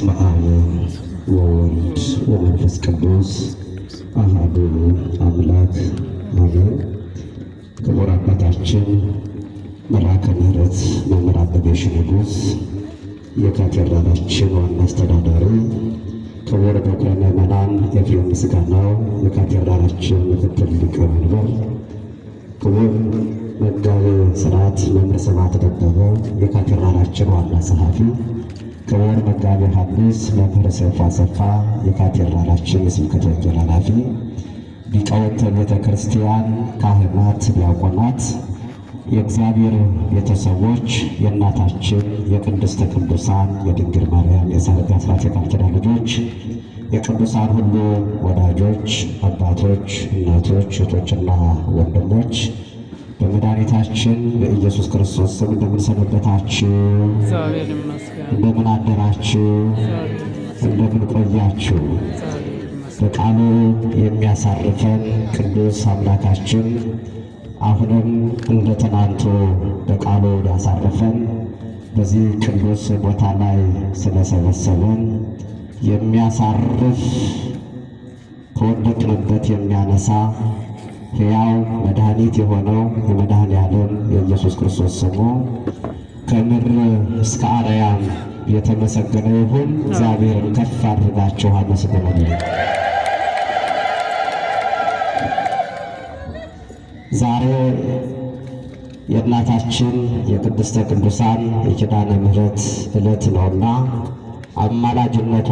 በስመ አብ ወወልድ ወመንፈስ ቅዱስ አሐዱ አምላክ አሜን። ክቡር አባታችን መልአከ ምሕረት መምህር አበበ ንጉሥ የካቴድራላችን ዋና አስተዳዳሪ፣ ክቡር በኩረ ምዕመናን ኤፍሬም ምስጋናው የካቴድራላችን ምክትል ሊቀመንበር፣ ክቡር መጋቤ ሥርዓት መምህር ስብሐት ደበበ የካቴድራላችን ዋና ጸሐፊ፣ ክቡር መጋቤ ሐዲስ መምህር ሰይፉ አሰፋ የካቴድራላችን የስብከተ ወንጌል ኃላፊ፣ ሊቃውንተ ቤተ ክርስቲያን፣ ካህናት፣ ዲያቆናት፣ የእግዚአብሔር ቤተሰቦች፣ የእናታችን የቅድስተ ቅዱሳን የድንግል ማርያም የአስራት የቃል ኪዳን ልጆች፣ የቅዱሳን ሁሉ ወዳጆች፣ አባቶች፣ እናቶች፣ እህቶችና ወንድሞች በመድኃኒታችን በኢየሱስ ክርስቶስ ስም እንደምን ሰነበታችሁ? እንደምን አደራችሁ? እንደምን ቆያችሁ? በቃሉ የሚያሳርፈን ቅዱስ አምላካችን አሁንም እንደ ትናንቱ በቃሉ ያሳረፈን በዚህ ቅዱስ ቦታ ላይ ስለሰበሰበን የሚያሳርፍ ከወደቅንበት የሚያነሳ ሕያው መድኃኒት የሆነው የመድኃኔዓለም የኢየሱስ ክርስቶስ ስሙ ከምድር እስከ አርያም የተመሰገነ ይሁን። እግዚአብሔርን ከፍ አድርጋችሁ አመስግኑልኝ። ዛሬ የእናታችን የቅድስተ ቅዱሳን የኪዳነ ምሕረት ዕለት ነውና አማላጅነቷ፣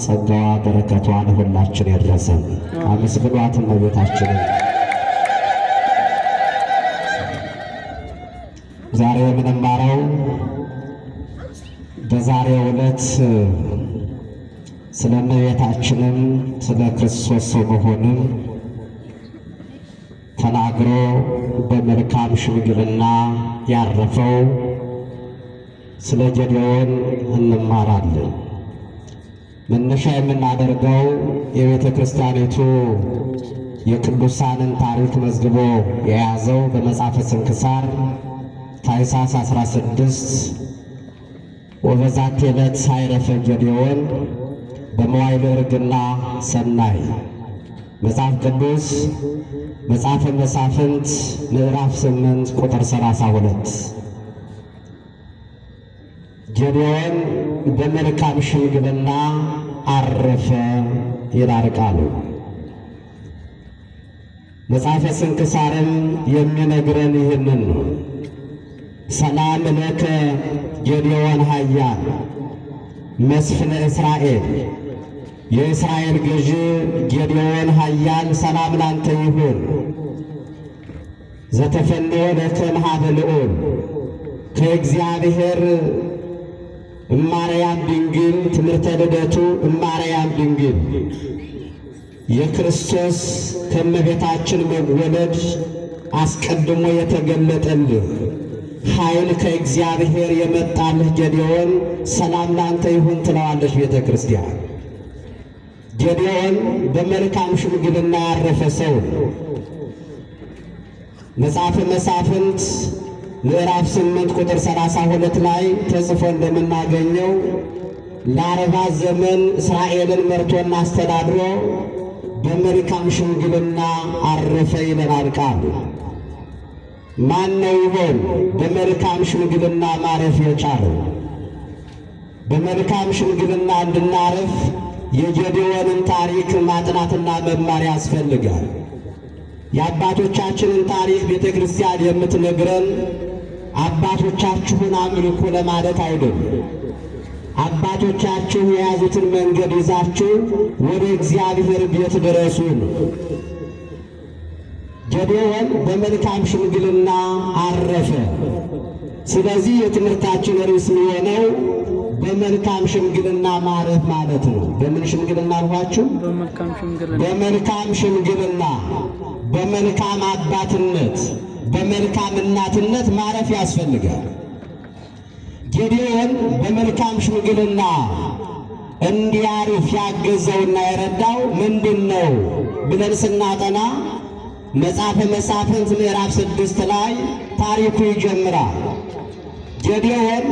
ጸጋዋ፣ በረከቷ ለሁላችን ይድረሰን። አመስግኗት እመቤታችንን። ዛሬ የምንማረው በዛሬው ዕለት ስለ እመቤታችንም ስለ ክርስቶስ ሰው መሆንም ተናግሮ በመልካም ሽምግልና ያረፈው ስለ ጌዴዎን እንማራለን። መነሻ የምናደርገው የቤተ ክርስቲያኒቱ የቅዱሳንን ታሪክ መዝግቦ የያዘው በመጽሐፈ ስንክሳር ታኅሳስ 16 ወበዛቲ ዕለት ሳይረፈ ጌዴዎን በመዋዕለ ዕርግና ሰናይ መጽሐፍ ቅዱስ መጽሐፈ መሳፍንት ምዕራፍ 8 ቁጥር 32 ጌዴዎን በመልካም ሽምግልና አረፈ ይላል ቃሉ። መጽሐፈ ስንክሳርም የሚነግረን ይህንን ነው። ሰላም ለከ ጌዴዎን ኃያል መስፍነ እስራኤል፣ የእስራኤል ገዥ ጌዴዎን ኃያል ሰላም ላንተ ይሁን። ዘተፈነወ ለከ እምኀበ ልዑል፣ ከእግዚአብሔር እማርያም ድንግል ትምህርተ ልደቱ እማርያም ድንግል የክርስቶስ ከእመቤታችን መወለድ አስቀድሞ የተገለጠልህ ኃይል ከእግዚአብሔር የመጣልህ ጌዴዎን ሰላም ላንተ ይሁን ትለዋለች ቤተ ክርስቲያን። ጌዴዎን በመልካም ሽምግልና ያረፈ ሰው መጽሐፈ መሳፍንት ምዕራፍ 8 ቁጥር 32 ላይ ተጽፎ እንደምናገኘው ለ40 ዘመን እስራኤልን መርቶና አስተዳድሮ በመልካም ሽምግልና አረፈ ይለናል ቃሉ። ማን ነው ይሆን በመልካም ሽምግልና ማረፍ የቻለው? በመልካም ሽምግልና እንድናረፍ የጌዴዎንን ታሪክ ማጥናትና መማር ያስፈልጋል። የአባቶቻችንን ታሪክ ቤተ ክርስቲያን የምትነግረን አባቶቻችሁን አምልኩ ለማለት አይደለም። አባቶቻችሁ የያዙትን መንገድ ይዛችሁ ወደ እግዚአብሔር ቤት ድረሱ ነው። ጌዴዎን በመልካም ሽምግልና አረፈ። ስለዚህ የትምህርታችን ርዕስ የሚሆነው በመልካም ሽምግልና ማረፍ ማለት ነው። በምን ሽምግልና አልኋችሁ? በመልካም ሽምግልና፣ በመልካም አባትነት፣ በመልካም እናትነት ማረፍ ያስፈልጋል። ጌዴዎን በመልካም ሽምግልና እንዲያርፍ ያገዘውና የረዳው ምንድን ነው ብለን ስናጠና መጽሐፈ መሳፍንት ምዕራፍ 6 ላይ ታሪኩ ይጀምራል። ጌዴዎን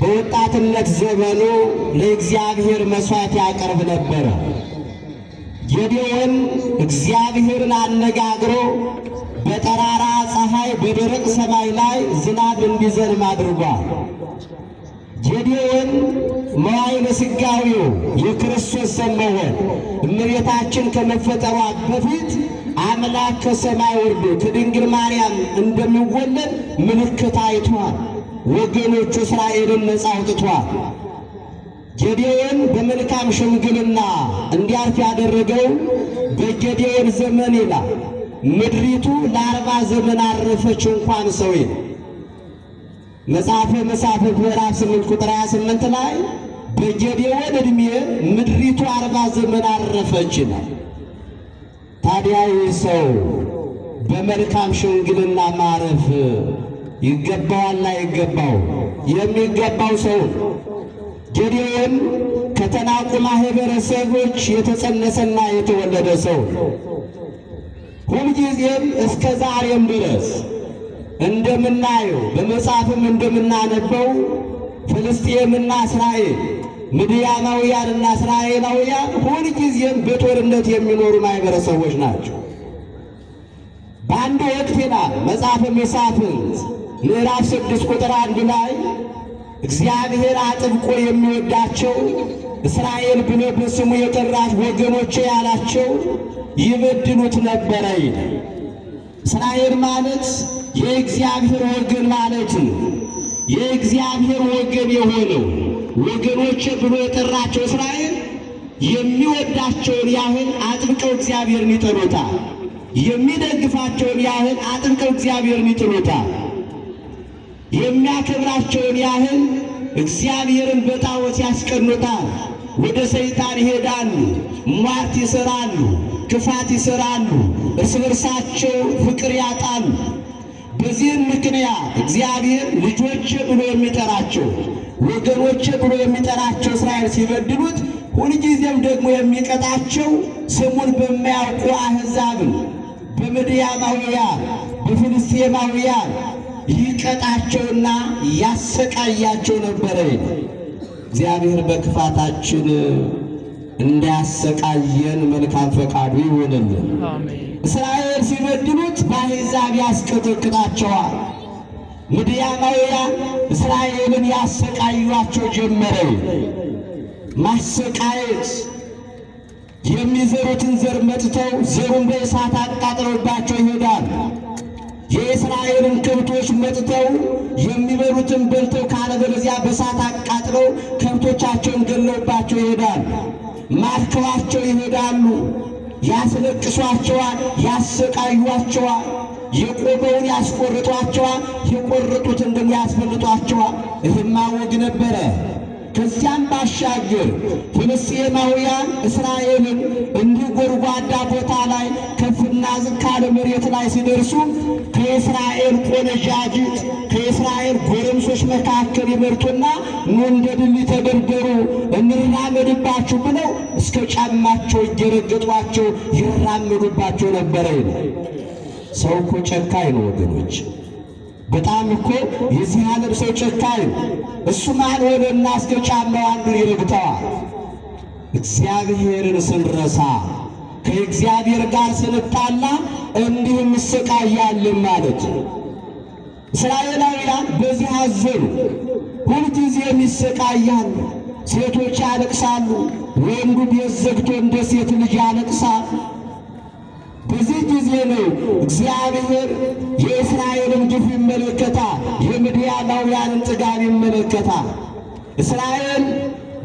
በወጣትነት ዘመኑ ለእግዚአብሔር መሥዋዕት ያቀርብ ነበረ። ጌዴዎን እግዚአብሔርን አነጋግሮ በጠራራ ፀሐይ በደረቅ ሰማይ ላይ ዝናብ እንዲዘንብ አድርጓል። ጌዴዎን መዋዕለ ሥጋዌው የክርስቶስ ሰው መሆን እመቤታችን ከመፈጠሯ በፊት አምላክ ከሰማይ ወርዶ ከድንግል ማርያም እንደሚወለድ ምልክት አይቷል። ወገኖቹ እስራኤልን ነፃ አውጥቷል። ጌዴዎን በመልካም ሽምግልና እንዲያርፍ ያደረገው በጌዴዎን ዘመን ይላል ምድሪቱ ለ40 ዘመን አረፈች እንኳን ሰው ይል መጽሐፈ መሳፍንት ምዕራፍ 8 ቁጥር 28 ላይ በጌዴዎን ዕድሜ ምድሪቱ 40 ዘመን አረፈች ይላል። ታዲያ ይህ ሰው በመልካም ሽምግልና ማረፍ ይገባዋል አይገባው? የሚገባው ሰው ጌዴዎን ከተናቁ ማህበረሰቦች የተጸነሰና የተወለደ ሰው ሁልጊዜም እስከ ዛሬም ድረስ እንደምናየው በመጽሐፍም እንደምናነበው ፍልስጤምና እስራኤል ምድያማውያንና እስራኤላውያን ሁልጊዜም በጦርነት የሚኖሩ ማህበረሰቦች ናቸው። በአንድ ወቅት ይላል መጽሐፈ መሳፍንት ምዕራፍ 6 ቁጥር 1 ላይ እግዚአብሔር አጥብቆ የሚወዳቸው እስራኤል ብሎ በስሙ የጠራች ወገኖቼ ያላቸው ይበድሉት ነበረ ይላል። እስራኤል ማለት የእግዚአብሔር ወገን ማለት ነው። የእግዚአብሔር ወገን የሆነው ወገኖቼ ብሎ የጠራቸው እስራኤል የሚወዳቸውን ያህል አጥብቀው እግዚአብሔርን ይጠሩታል። የሚደግፋቸውን ያህል አጥብቀው እግዚአብሔርን ይጥሉታል። የሚያከብራቸውን ያህል እግዚአብሔርን በጣዖት ያስቀኑታል። ወደ ሰይጣን ይሄዳሉ፣ ሟርት ይሰራሉ፣ ክፋት ይሰራሉ፣ እርስ በርሳቸው ፍቅር ያጣሉ። በዚህም ምክንያት እግዚአብሔር ልጆቼ ብሎ የሚጠራቸው ወገኖቼ ብሎ የሚጠራቸው እስራኤል ሲበድሉት ሁልጊዜም ደግሞ የሚቀጣቸው ስሙን በማያውቁ አሕዛብን በምድያማውያን በፍልስጤማውያን ይቀጣቸውና ያሰቃያቸው ነበረ። እግዚአብሔር በክፋታችን እንዳያሰቃየን መልካም ፈቃዱ ይሆንልን። እስራኤል ሲበድሉት በአሕዛብ ያስቀጠቅጣቸዋል። ምድያማውያን እስራኤልን ያሰቃዩአቸው ጀመረ። ማሰቃየት የሚዘሩትን ዘር መጥተው ዘሩን በእሳት አቃጥለውባቸው ይሄዳል። የእስራኤልን ከብቶች መጥተው የሚበሉትን በልተው ካለበለዚያ በእሳት አቃጥለው ከብቶቻቸውን ገለውባቸው ይሄዳል። ማርከዋቸው ይሄዳሉ። ያስለቅሷቸዋል፣ ያሰቃዩአቸዋል። የቆመውን ያስቆርጧቸዋል፣ የቆረጡትን ደግሞ ያስፈልጧቸዋል። ይህማ ወግ ነበረ። ከዚያም ባሻገር ፍልስጤማውያን እስራኤልን እንዲህ ጎድጓዳ ቦታ ላይ ከፍና ዝቅ ካለ መሬት ላይ ሲደርሱ ከእስራኤል ቆነጃጅት ከእስራኤል ጎረምሶች መካከል ይመርጡና ኑ እንደ ድልድይ ተደርደሩ እንራመድባችሁ ብለው እስከ ጫማቸው እየረገጧቸው ይራመዱባቸው ነበረ። ሰው እኮ ጨካኝ ነው ወገኖች። በጣም እኮ የዚህ ዓለም ሰው ጨካኝ ነው። እሱ ማን ሆነና እስከ ጫማው አንዱን ይረግጠዋል። እግዚአብሔርን ስንረሳ ከእግዚአብሔር ጋር ስንጣላ እንዲህ እንሰቃያለን ማለት ነው። እስራኤላውያን በዚህ አዘኑ። ሁልጊዜም ይሰቃያሉ። ሴቶች ያለቅሳሉ። ወንዱ ቤት ዘግቶ እንደ ሴት ልጅ ያለቅሳል። በዚህ ጊዜ ነው እግዚአብሔር የእስራኤልን ግፍ ይመለከታል፣ የምድያማውያንን ጥጋብ ይመለከታል። እስራኤል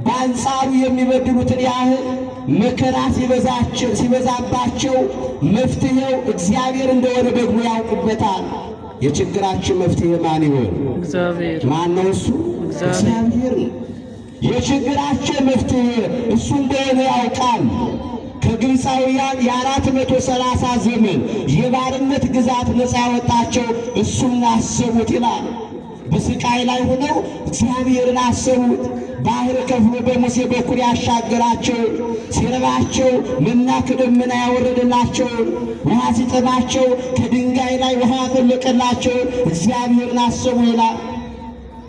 በአንጻሩ የሚበድሉትን ያህል መከራ ሲበዛባቸው መፍትሄው እግዚአብሔር እንደሆነ ደግሞ ያውቁበታል። የችግራችን መፍትሄ ማን ይሆን? ማን ነው? እሱ እግዚአብሔር ነው። የችግራችን መፍትሄ እሱ እንደሆነ ያውቃል። ከግብፃውያን የ430 ዘመን የባርነት ግዛት ነፃ ያወጣቸው እሱን አሰቡት ይላል። በስቃይ ላይ ሆነው እግዚአብሔርን አሰቡት። ባህር ከፍሎ በሙሴ በኩል ያሻገራቸው፣ ሲርባቸው መና ከደመና ያወረደላቸው፣ ውሃ ሲጠማቸው ከድንጋይ ላይ ውሃ ያፈለቀላቸው እግዚአብሔርን አሰቡ ይላል።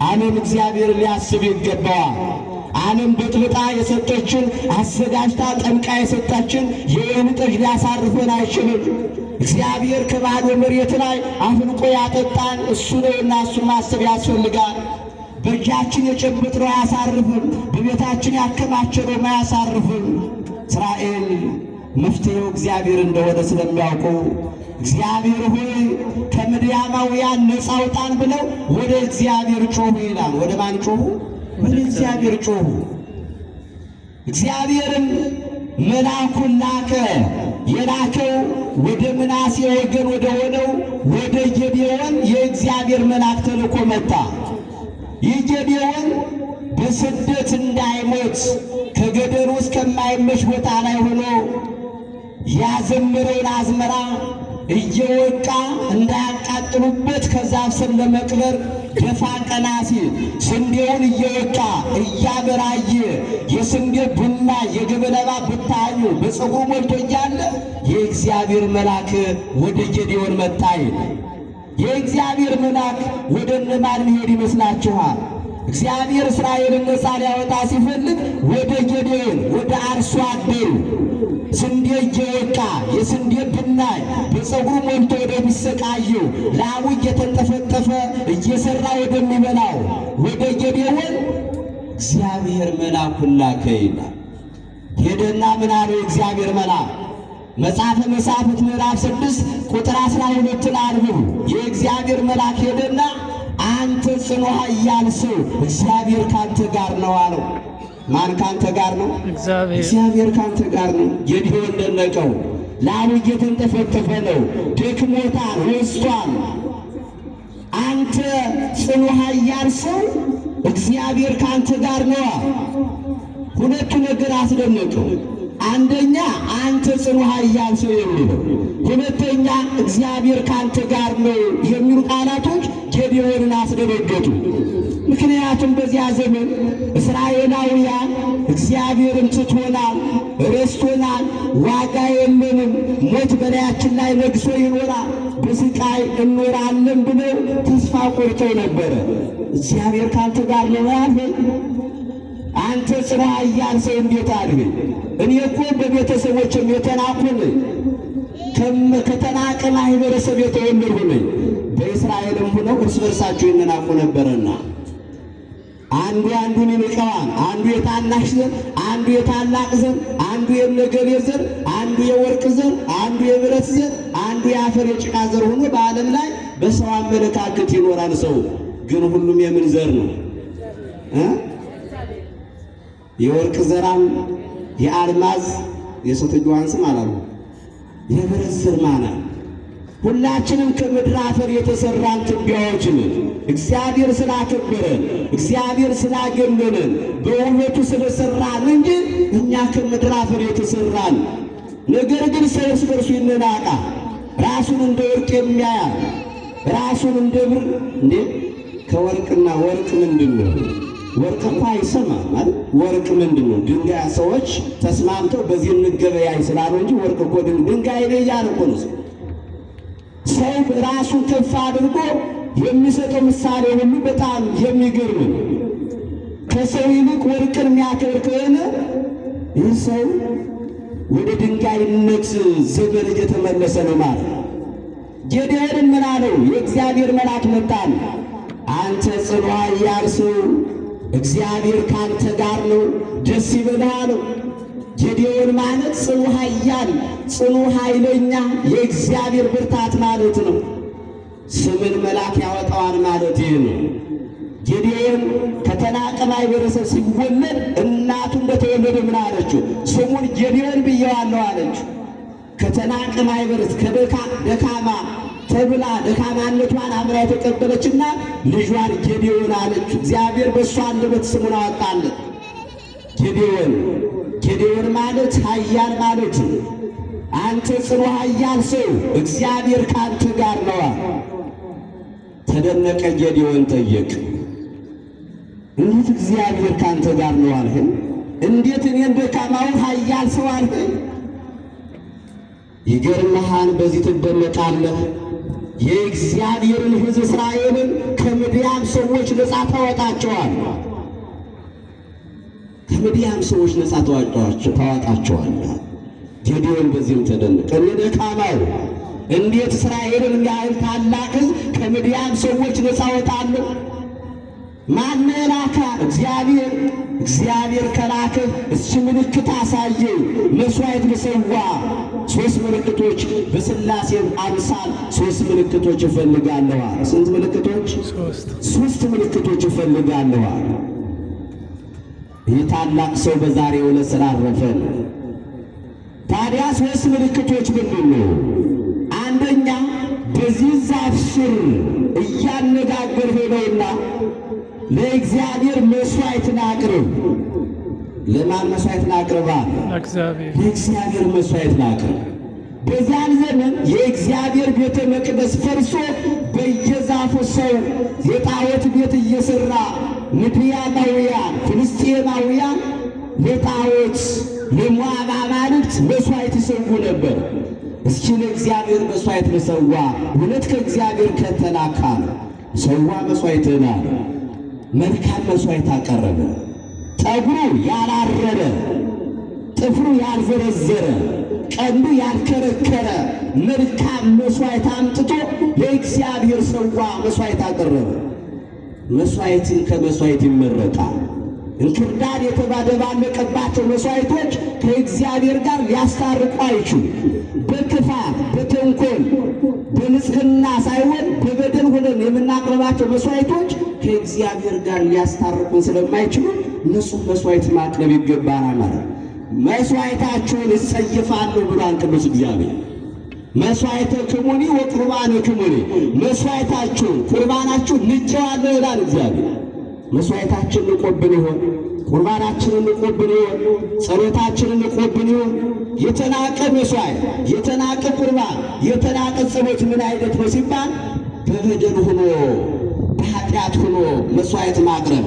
ዓለም እግዚአብሔርን ሊያስብ ይገባዋል። ዓለም በጥብጣ የሰጠችን አዘጋጅታ ጠምቃ የሰጠችን የወይን ጠጅ ሊያሳርፈን አይችልም። እግዚአብሔር ከባዶ መሬት ላይ አፍልቆ ያጠጣን እሱ ነውና እሱን ማሰብ ያስፈልጋል። በእጃችን የጨበጥነው አያሳርፍም፣ በቤታችን ያከማቸነው አያሳርፍም። እስራኤል መፍትሄው እግዚአብሔር እንደሆነ ስለሚያውቁ እግዚአብሔር ሆይ ከምድያማውያን ነፃ አውጣን ብለው ወደ እግዚአብሔር ጮኹ ይላል። ወደ ማን ጮኹ? ወደ እግዚአብሔር ጮኹ። እግዚአብሔርም መልአኩን ላከ። የላከው ወደ ምናሴ ወገን ወደ ሆነው ወደ ጌዴዎን የእግዚአብሔር መልአክ ተልኮ መጣ። ይህ ጌዴዎን በስደት እንዳይሞት ከገደሉ እስከማይመች ቦታ ላይ ሆኖ ያዘመረውን አዝመራ እየወቃ እንዳያቃጥሉበት ከዛፍ ስር ለመቅበር ደፋ ቀና ሲል ስንዴውን እየወቃ እያበራየ የስንዴ ቡና የገበለባ ብታኙ በፀጉሩ ሞልቶ እያለ የእግዚአብሔር መልአክ ወደ ጌዴዎን መጣ ይል። የእግዚአብሔር መልአክ ወደ እነማን መሄድ ይመስላችኋል? እግዚአብሔር እስራኤልን ነፃ ሊያወጣ ሲፈልግ ወደ ጌዴዎን ወደ አርሶ አደሩ ስንዴ እየወቃ የስንዴ ብናኝ በፀጉሩ ሞልቶ ወደሚሰቃየው ላሙ እየተንጠፈጠፈ እየሰራ ወደሚበላው ወደ ጌዴዎን እግዚአብሔር መልአኩን ላከ ይላል። ሄደና ምን አለው እግዚአብሔር መልአክ? መጽሐፈ መሳፍንት ምዕራፍ 6 ቁጥር 12 አንብቡ። የእግዚአብሔር መልአክ ሄደና አንተ ጽኑ ኃያል ሰው እግዚአብሔር ካንተ ጋር ነው አለው። ማን ካንተ ጋር ነው? እግዚአብሔር ካንተ ጋር ነው። ጌዴዎን ደነቀው። ላሙ እየተንጠፈጠፈ ነው፣ ደክሞታል፣ ወስቷል። አንተ ጽኑ ኃያል ሰው እግዚአብሔር ካንተ ጋር ነው። ሁለቱ ነገር አስደነቀው። አንደኛ አንተ ጽኑ ኃያል ሰው የሚለው፣ ሁለተኛ እግዚአብሔር ካንተ ጋር ነው የሚሉ ቃላቶች ጌዴዎንን አስደነገጡ። ምክንያቱም በዚያ ዘመን እስራኤላውያን እግዚአብሔርን ትቶናል፣ ረስቶናል፣ ዋጋ የለንም፣ ሞት በላያችን ላይ ነግሶ ይኖራል፣ በስቃይ እንኖራለን ብለው ተስፋ ቆርጠው ነበረ። እግዚአብሔር ካንተ ጋር ነው ያልኸኝ አንተ ጽኑ ኃያል ሰው እንዴት አልኸኝ? እኔ እኮ በቤተሰቦችም የተናኩ ነኝ፣ ከተናቀ ማህበረሰብ የተወለድሁ ነኝ። በእስራኤልም ሆነው እርስ በርሳቸው ይናቁ ነበርና አንዱ አንዱን ይንቀዋል። አንዱ የታናሽ ዘር፣ አንዱ የታላቅ ዘር፣ አንዱ የነገሌ ዘር፣ አንዱ የወርቅ ዘር፣ አንዱ የብረት ዘር፣ አንዱ የአፈር የጭቃ ዘር ሆኖ በዓለም ላይ በሰው አመለካከት ይኖራል። ሰው ግን ሁሉም የምን ዘር ነው? የወርቅ ዘራም የአልማዝ የሴትዮዋን ስም አላሉ የብረት ዘር ማለት ሁላችንም ከምድር አፈር የተሰራን ትቢያዎች ነን። እግዚአብሔር ስላከበረን፣ እግዚአብሔር ስላገነነን፣ በውበቱ ስለሰራን እንጂ እኛ ከምድር አፈር የተሰራን። ነገር ግን ሰው እርስ በርሱ ይናቃል። ራሱን እንደ ወርቅ የሚያያል፣ ራሱን እንደ ብር። እንዴ ከወርቅና ወርቅ ምንድን ነው? ወርቅ እኮ አይሰማም ማለት ወርቅ ምንድን ነው? ድንጋይ ሰዎች ተስማምተው በዚህ እንገበያይ ስላሉ እንጂ ወርቅ እኮ ድንጋይ ነው እያለ እኮ ነው። ሰው ራሱን ከፍ አድርጎ የሚሰጠው ምሳሌ ሁሉ በጣም የሚገርም ነው። ከሰው ይልቅ ወርቅን የሚያከብር ከሆነ ይህ ሰው ወደ ድንጋይነት ዘመን እየተመለሰ ነው ማለት ነው። ጌዴዎንን ምን አለው? የእግዚአብሔር መልአክ መጣን። አንተ ጽኑ ኃያል ሰው እግዚአብሔር ካንተ ጋር ነው፣ ደስ ይበልህ አለው። ጌዴዎን ማለት ጽኑ ኃያል፣ ጽኑ ኃይለኛ፣ የእግዚአብሔር ብርታት ማለት ነው። ስምን መልአክ ያወጣዋል ማለት ይህ ነው። ጌዴዎን ከተናቀ ማህበረሰብ ሲወለድ እናቱ እንደተወለደ ምን አለችው? ስሙን ጌዴዎን ብየዋለሁ አለችው። ከተናቀ ማህበረሰብ ደካማ ተብላ ደካማነቷን አምራ የተቀበለችና ልጇን ጌዴዎን አለችው። እግዚአብሔር በእሷ አንደበት ስሙን አወጣለት ጌዴዎን። ጌዴዎን ማለት ኃያል ማለት ነው። አንተ ጽኑ ኃያል ሰው እግዚአብሔር ካንተ ጋር ነው። ተደነቀ ጌዴዎን ጠየቅ፣ እንዴት እግዚአብሔር ካንተ ጋር ነው አልኸኝ? እንዴት እኔን ደካማውን ኃያል ሰው አልኸኝ? ይገርምሃል፣ በዚህ ትደነቃለህ። የእግዚአብሔርን ሕዝብ እስራኤልን ከምድያም ሰዎች ነፃ ታወጣቸዋል። ከምድያም ሰዎች ነፃ ታወጣቸዋል። ጌዴዎን በዚህም ተደነቀ። እኔ ደካማው እንዴት እስራኤልን ያህል ታላቅ ሕዝብ ከምድያም ሰዎች ነፃ አወጣለሁ? ማን የላከ? እግዚአብሔር። እግዚአብሔር ከላከ እሱ ምልክት አሳየኝ፣ መሥዋዕት ልሰዋ። ሦስት ምልክቶች በሥላሴ አምሳል ሦስት ምልክቶች እፈልጋለሁ። ስንት ምልክቶች? ሦስት ምልክቶች እፈልጋለሁ። ይህ ታላቅ ሰው በዛሬው ዕለት ስላረፈ ነው። ታዲያ ሦስት ምልክቶች ምንድን ነው? አንደኛ በዚህ ዛፍ ስር እያነጋገር ሆነውና ለእግዚአብሔር መሥዋዕትን አቅርብ። ለማን መሥዋዕትን አቅርባ? ለእግዚአብሔር መሥዋዕትን አቅርብ። በዚያን ዘመን የእግዚአብሔር ቤተ መቅደስ ፈርሶ በየዛፉ ሰው የጣዖት ቤት እየሠራ ምድያማውያን ፍልስጤማውያን ለጣዖት ለሞዓብ አማልክት መሥዋዕት ይሰዉ ነበር። እስኪ ለእግዚአብሔር መሥዋዕት ልሰዋ፣ እውነት ከእግዚአብሔር ከተላካ ሰዋ መሥዋዕትህን አለ። መልካም መሥዋዕት አቀረበ። ጠጉሩ ያላረረ፣ ጥፍሩ ያልዘረዘረ፣ ቀንዱ ያልከረከረ መልካም መሥዋዕት አምጥቶ ለእግዚአብሔር ሰዋ መሥዋዕት አቀረበ። መሥዋዕትን ከመሥዋዕት ይመረጣል። እንክርዳድ የተባደባለቀባቸው መሥዋዕቶች ከእግዚአብሔር ጋር ሊያስታርቁ አይችሉም። በክፋት በተንኮል በንጽሕና ሳይሆን በበደል ሆነን የምናቀርባቸው መሥዋዕቶች ከእግዚአብሔር ጋር ሊያስታርቁን ስለማይችሉ ንጹሕ መሥዋዕት ማቅረብ ይገባናል ማለት ነው። መሥዋዕታችሁን እጸይፋለሁ ብሏል ቅዱስ እግዚአብሔር። መሥዋዕተ ክሙኒ ወቁርባነ ክሙኒ፣ መሥዋዕታችሁን ቁርባናችሁን ንቄዋለሁ ይላል እግዚአብሔር። መሥዋዕታችን ንቆብን ይሆን? ቁርባናችንን ንቆብን ይሆን? ጸሎታችንን ንቆብን ይሆን? የተናቀ መሥዋዕት፣ የተናቀ ቁርባን፣ የተናቀ ጸሎት ምን አይነት ነው ሲባል በበደል ሆኖ በኃጢአት ሆኖ መሥዋዕት ማቅረብ።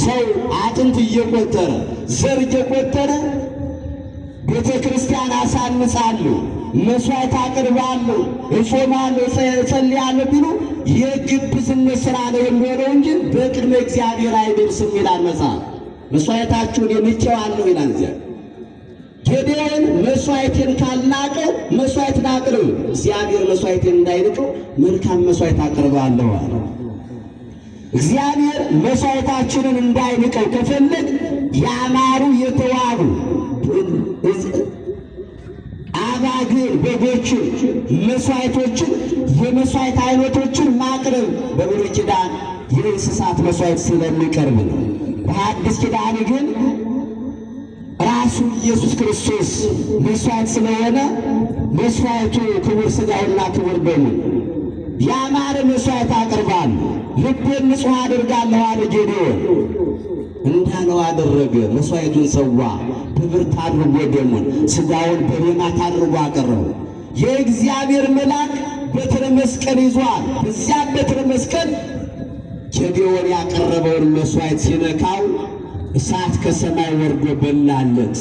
ሰው አጥንት እየቆጠረ ዘር እየቆጠረ ቤተ ክርስቲያን አሳንጻለሁ፣ መሥዋዕት አቅርባለሁ፣ እጾማለሁ፣ እጸልያለሁ ቢሉ የግብዝነት ሥራ ነው የሚሆነው እንጂ በቅድመ እግዚአብሔር አይደርስም ይላል መጽሐፍ። መሥዋዕታችሁን ንቄዋለሁ ይላል እግዚአብሔር። ጌዴዎን መሥዋዕቴን ካልናቀ መሥዋዕትን አቅርብ፣ እግዚአብሔር መሥዋዕቴን እንዳይንቀው መልካም መሥዋዕት አቅርባለሁ አለ። እግዚአብሔር መሥዋዕታችንን እንዳይንቀው ከፈለግ ያማሩ የተዋቡ አባግን በጎችን መሥዋዕቶችን የመሥዋዕት አይነቶችን ማቅረብ በብሉይ ኪዳን የእንስሳት መሥዋዕት ስለሚቀርብ ነው። በአዲስ ኪዳን ግን ራሱ ኢየሱስ ክርስቶስ መሥዋዕት ስለሆነ መሥዋዕቱ ክቡር ሥጋውና ክቡር ደሙ ያማረ መሥዋዕት አቅርባለሁ፣ ልቤን ንጹሕ አድርጋለሁ አለ ጌዴዎን። እንዳለው አደረገ። መሥዋዕቱን ሰዋ፣ በብርት አድርጎ ደሙን ሥጋውን በሌማት አድርጎ አቀረበ። የእግዚአብሔር መልአክ በትረ መስቀል ይዟል። በዚያ በትረ መስቀል ጌዴዎን ያቀረበውን መሥዋዕት ሲነካው እሳት ከሰማይ ወርዶ በላለት።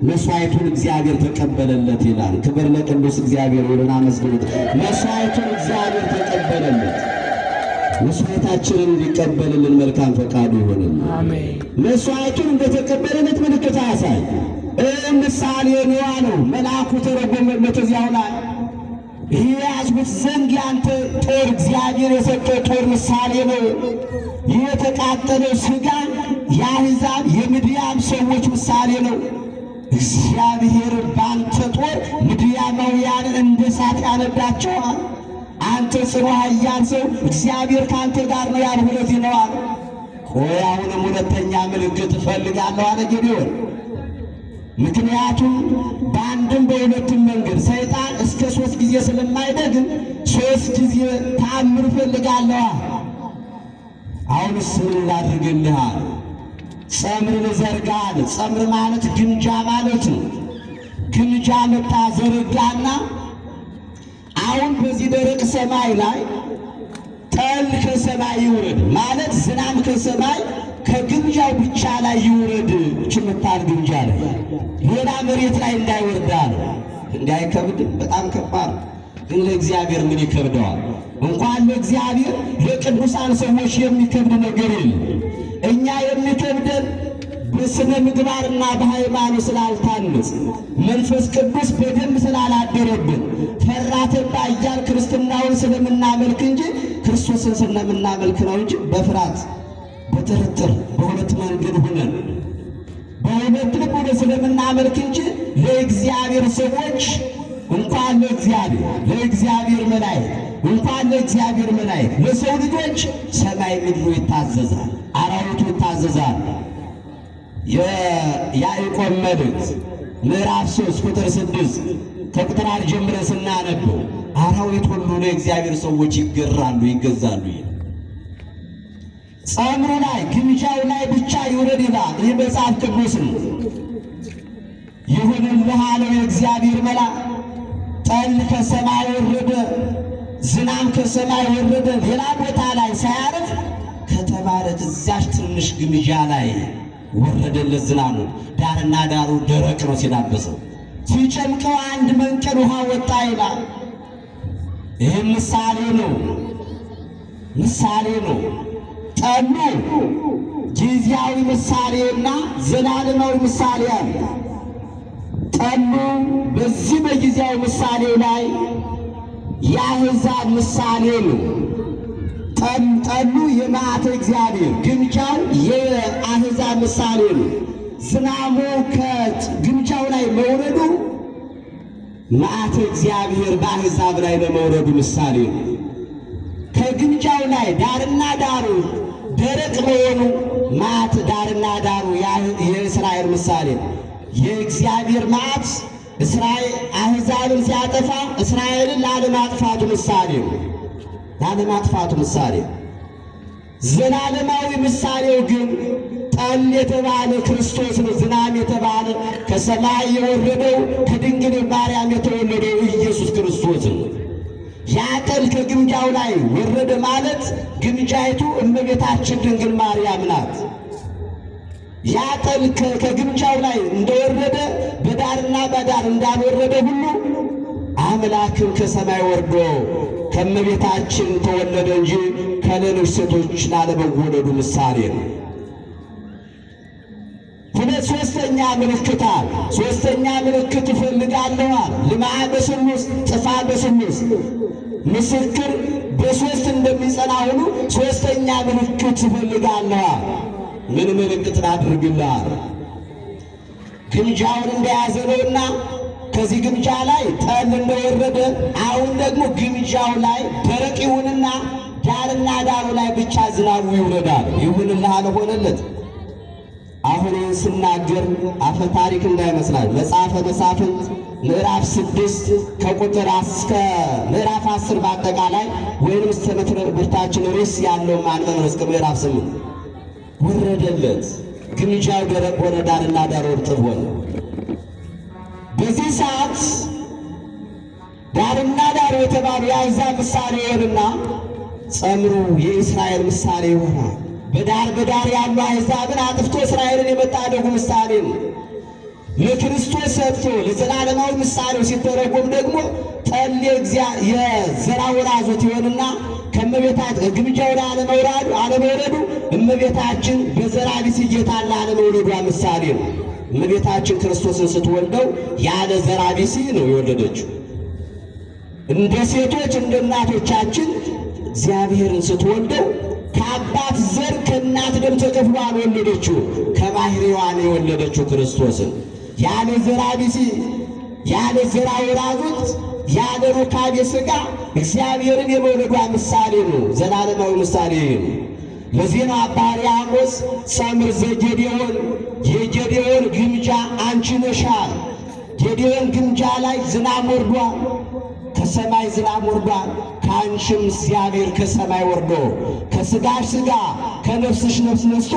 መሥዋዕቱን እግዚአብሔር ተቀበለለት ይላል። ክብር ለቅዱስ እግዚአብሔር ይሁን። አመስግኑት። መሥዋዕቱን እግዚአብሔር ተቀበለለት። መሥዋዕታችንን እንዲቀበልልን መልካም ፈቃዱ ይሆንልን። አሜን። መሥዋዕቱን እንደተቀበለለት ምልክት ያሳይ። ምሳሌ ነው አለው። መልአኩ ተረጎመለት። እዚያው ላይ ይህ ያዝኩት ዘንግ ያንተ ጦር እግዚአብሔር የሰጠው ጦር ምሳሌ ነው። ይህ የተቃጠለው ሥጋ የአሕዛብ የምድያም ሰዎች ምሳሌ ነው። እግዚአብሔር ባንተ ጦር ምድያማውያንን እንደ እሳት ያነዳቸዋል። አንተ ጽኑ ኃያል ሰው እግዚአብሔር ከአንተ ጋር ነው ያልሁ ለዚህ ነው አለ። ቆይ አሁንም ሁለተኛ ምልክት እፈልጋለሁ አለ ጌዴዎን። ምክንያቱም በአንድም በሁለትም መንገድ ሰይጣን እስከ 3 ጊዜ ስለማይደግም 3 ጊዜ ተአምር እፈልጋለሁ። አሁንስ ምን ላድርግልህ? ጸምር ልዘርጋ አለ። ጸምር ማለት ግምጃ ማለት ነው። ግምጃ መጣ ዘረጋና አሁን በዚህ ደረቅ ሰማይ ላይ ጠል ከሰማይ ይውረድ ማለት ዝናብ ከሰማይ ከግምጃው ብቻ ላይ ይውረድ። ችምታል ግምጃ ላይ ሌላ መሬት ላይ እንዳይወርድ አለ። እንዳይከብድ በጣም ከባድ ግን ለእግዚአብሔር ምን ይከብደዋል? እንኳን ለእግዚአብሔር ለቅዱሳን ሰዎች የሚከብድ ነገር የለም። እኛ የሚከብደን በስነ ምግባርና በሃይማኖት ስላልታነጽ መንፈስ ቅዱስ በደንብ ስላላደረብን ፈራ ተባ እያል ክርስትናውን ስለምናመልክ እንጂ ክርስቶስን ስለምናመልክ ነው እንጂ በፍርሃት በጥርጥር በሁለት መንገድ ሆነን በሁለት ልብ ሆነን ስለምናመልክ እንጂ ለእግዚአብሔር ሰዎች እንኳን ለእግዚአብሔር መላእክት እንኳን ለእግዚአብሔር መላእክት ለሰው ልጆች ሰማይ ምድሩ ይታዘዛል፣ አራዊቱ ይታዘዛል። የያዕቆብ መልእክት ምዕራፍ 3 ቁጥር 6 ከቁጥር 1 ጀምረን ስናነበው አራዊት ሁሉ ለእግዚአብሔር ሰዎች ይገራሉ፣ ይገዛሉ። ጸምሩ ላይ ግምጃው ላይ ብቻ ይውረድ ይላል። ይህ መጽሐፍ ቅዱስ ነው። ይሁንልህ አለው የእግዚአብሔር መልአክ። ጠል ከሰማይ ወረደ፣ ዝናም ከሰማይ ወረደ። ሌላ ቦታ ላይ ሳያርፍ ከተባረክ እዚያች ትንሽ ግምጃ ላይ ወረደለት ዝናሙ። ዳርና ዳሩ ደረቅ ነው ሲዳበሰው፣ ሲጨምቀው አንድ መንቀል ውሃ ወጣ ይላል። ይህም ምሳሌ ነው። ጠሉ ጊዜያዊ ምሳሌና ዘላለማዊ ምሳሌ አለ። ጠሉ በዚህ በጊዜያዊ ምሳሌ ላይ የአሕዛብ ምሳሌ ነው። ጠሉ የመዓተ እግዚአብሔር፣ ግምጃው የአሕዛብ ምሳሌ ነው። ዝናሙ ከግምጃው ላይ መውረዱ መዓተ እግዚአብሔር በአሕዛብ ላይ ለመውረዱ ምሳሌ ነው። ከግምጃው ላይ ዳርና ዳሩ ደረቅ መሆኑ መዓት ዳርና ዳሩ የእስራኤል ምሳሌ ነው። የእግዚአብሔር መዓት አሕዛብን ሲያጠፋ እስራኤልን ላለማጥፋቱ ምሳሌ ነው። ዘላለማዊ ምሳሌው ግን ጠል የተባለ ክርስቶስ ነው። ዝናም የተባለ ከሰማይ የወረደው ከድንግል ማርያም የተወለደው ኢየሱስ ክርስቶስ ነው። ያ ጠል ከግምጃው ላይ ወረደ ማለት ግምጃይቱ እመቤታችን ድንግል ማርያም ናት። ያ ጠል ከግምጃው ላይ እንደወረደ በዳርና በዳር እንዳልወረደ ሁሉ አምላክም ከሰማይ ወርዶ ከእመቤታችን ተወለደ እንጂ ከሌሎች ሴቶች ላለመወለዱ ምሳሌ ነው። ሶስተኛ ምልክት አለ። ሶስተኛ ምልክት እፈልጋለዋል። ልምዓ በስሉስ ጥፋ በስሉስ ምስክር በሶስት እንደሚጸና ሁሉ ሶስተኛ ምልክት እፈልጋለዋል። ምን ምልክት ላድርግልሃል? ግምጃውን እንደያዘ ነውና ከዚህ ግምጃ ላይ ጠል እንደወረደ አሁን ደግሞ ግምጃው ላይ ደረቅ ይሁንና ዳርና ዳሩ ላይ ብቻ ዝናቡ ይውረዳል። ይሁንልህ አለ፣ ሆነለት። አሁን ስናገር አፈ ታሪክ እንዳይመስላል። መጽሐፈ መሳፍንት ምዕራፍ 6 ከቁጥር እስከ ምዕራፍ 10 በአጠቃላይ ወይንም እስከ ትምህርታችን ርዕስ ያለው ማንበብ እስከ ምዕራፍ 8 ወረደለት። ግምጃው ደረቅ ሆነ፣ ዳርና ዳር እርጥብ ሆነ። በዚህ ሰዓት ዳርና ዳር የተባሉ የአሕዛብ ምሳሌ ይሆንና ጸምሩ የእስራኤል ምሳሌ ይሆናል። በዳር ያሉ አሕዛብን አጥፍቶ እስራኤልን የመታደጉ ምሳሌ ነው። ለክርስቶስ ሰጥቶ ለዘላለማዊ ምሳሌው ሲተረጎም ደግሞ ጠል የዘራ ወራዞት ይሆንና ከእመቤታችን ግምጃው ላይ አለመውረዱ እመቤታችን በዘራ ቢስ ጌታን ላለመውለዷ ምሳሌ ነው። እመቤታችን ክርስቶስን ስትወልደው ያለ ዘራ ቢስ ነው የወለደችው። እንደ ሴቶች እንደ እናቶቻችን እግዚአብሔርን ስትወልደው ከአባት ዘር ከእናት ደም ተከፍሎ አልወለደችው፣ ከባሕርይዋ ነው የወለደችው ክርስቶስን። ያለ ዘራ ቢሲ፣ ያለ ዘራ ወራዞት፣ ያለ ሩካቤ ሥጋ እግዚአብሔርን የመውለዷ ምሳሌ ነው፣ ዘላለማዊ ምሳሌ ነው። ለዚህ ነው አባ ሕርያቆስ ጸምር ዘጌዴዎን የጌዴዎን ግምጃ አንቺ ነሻል። ጌዴዎን ግምጃ ላይ ዝናብ ወርዷል፣ ከሰማይ ዝናብ ወርዷል። ከአንቺም እግዚአብሔር ከሰማይ ወርዶ ከሥጋሽ ሥጋ ከነፍስሽ ነፍስ ነስቶ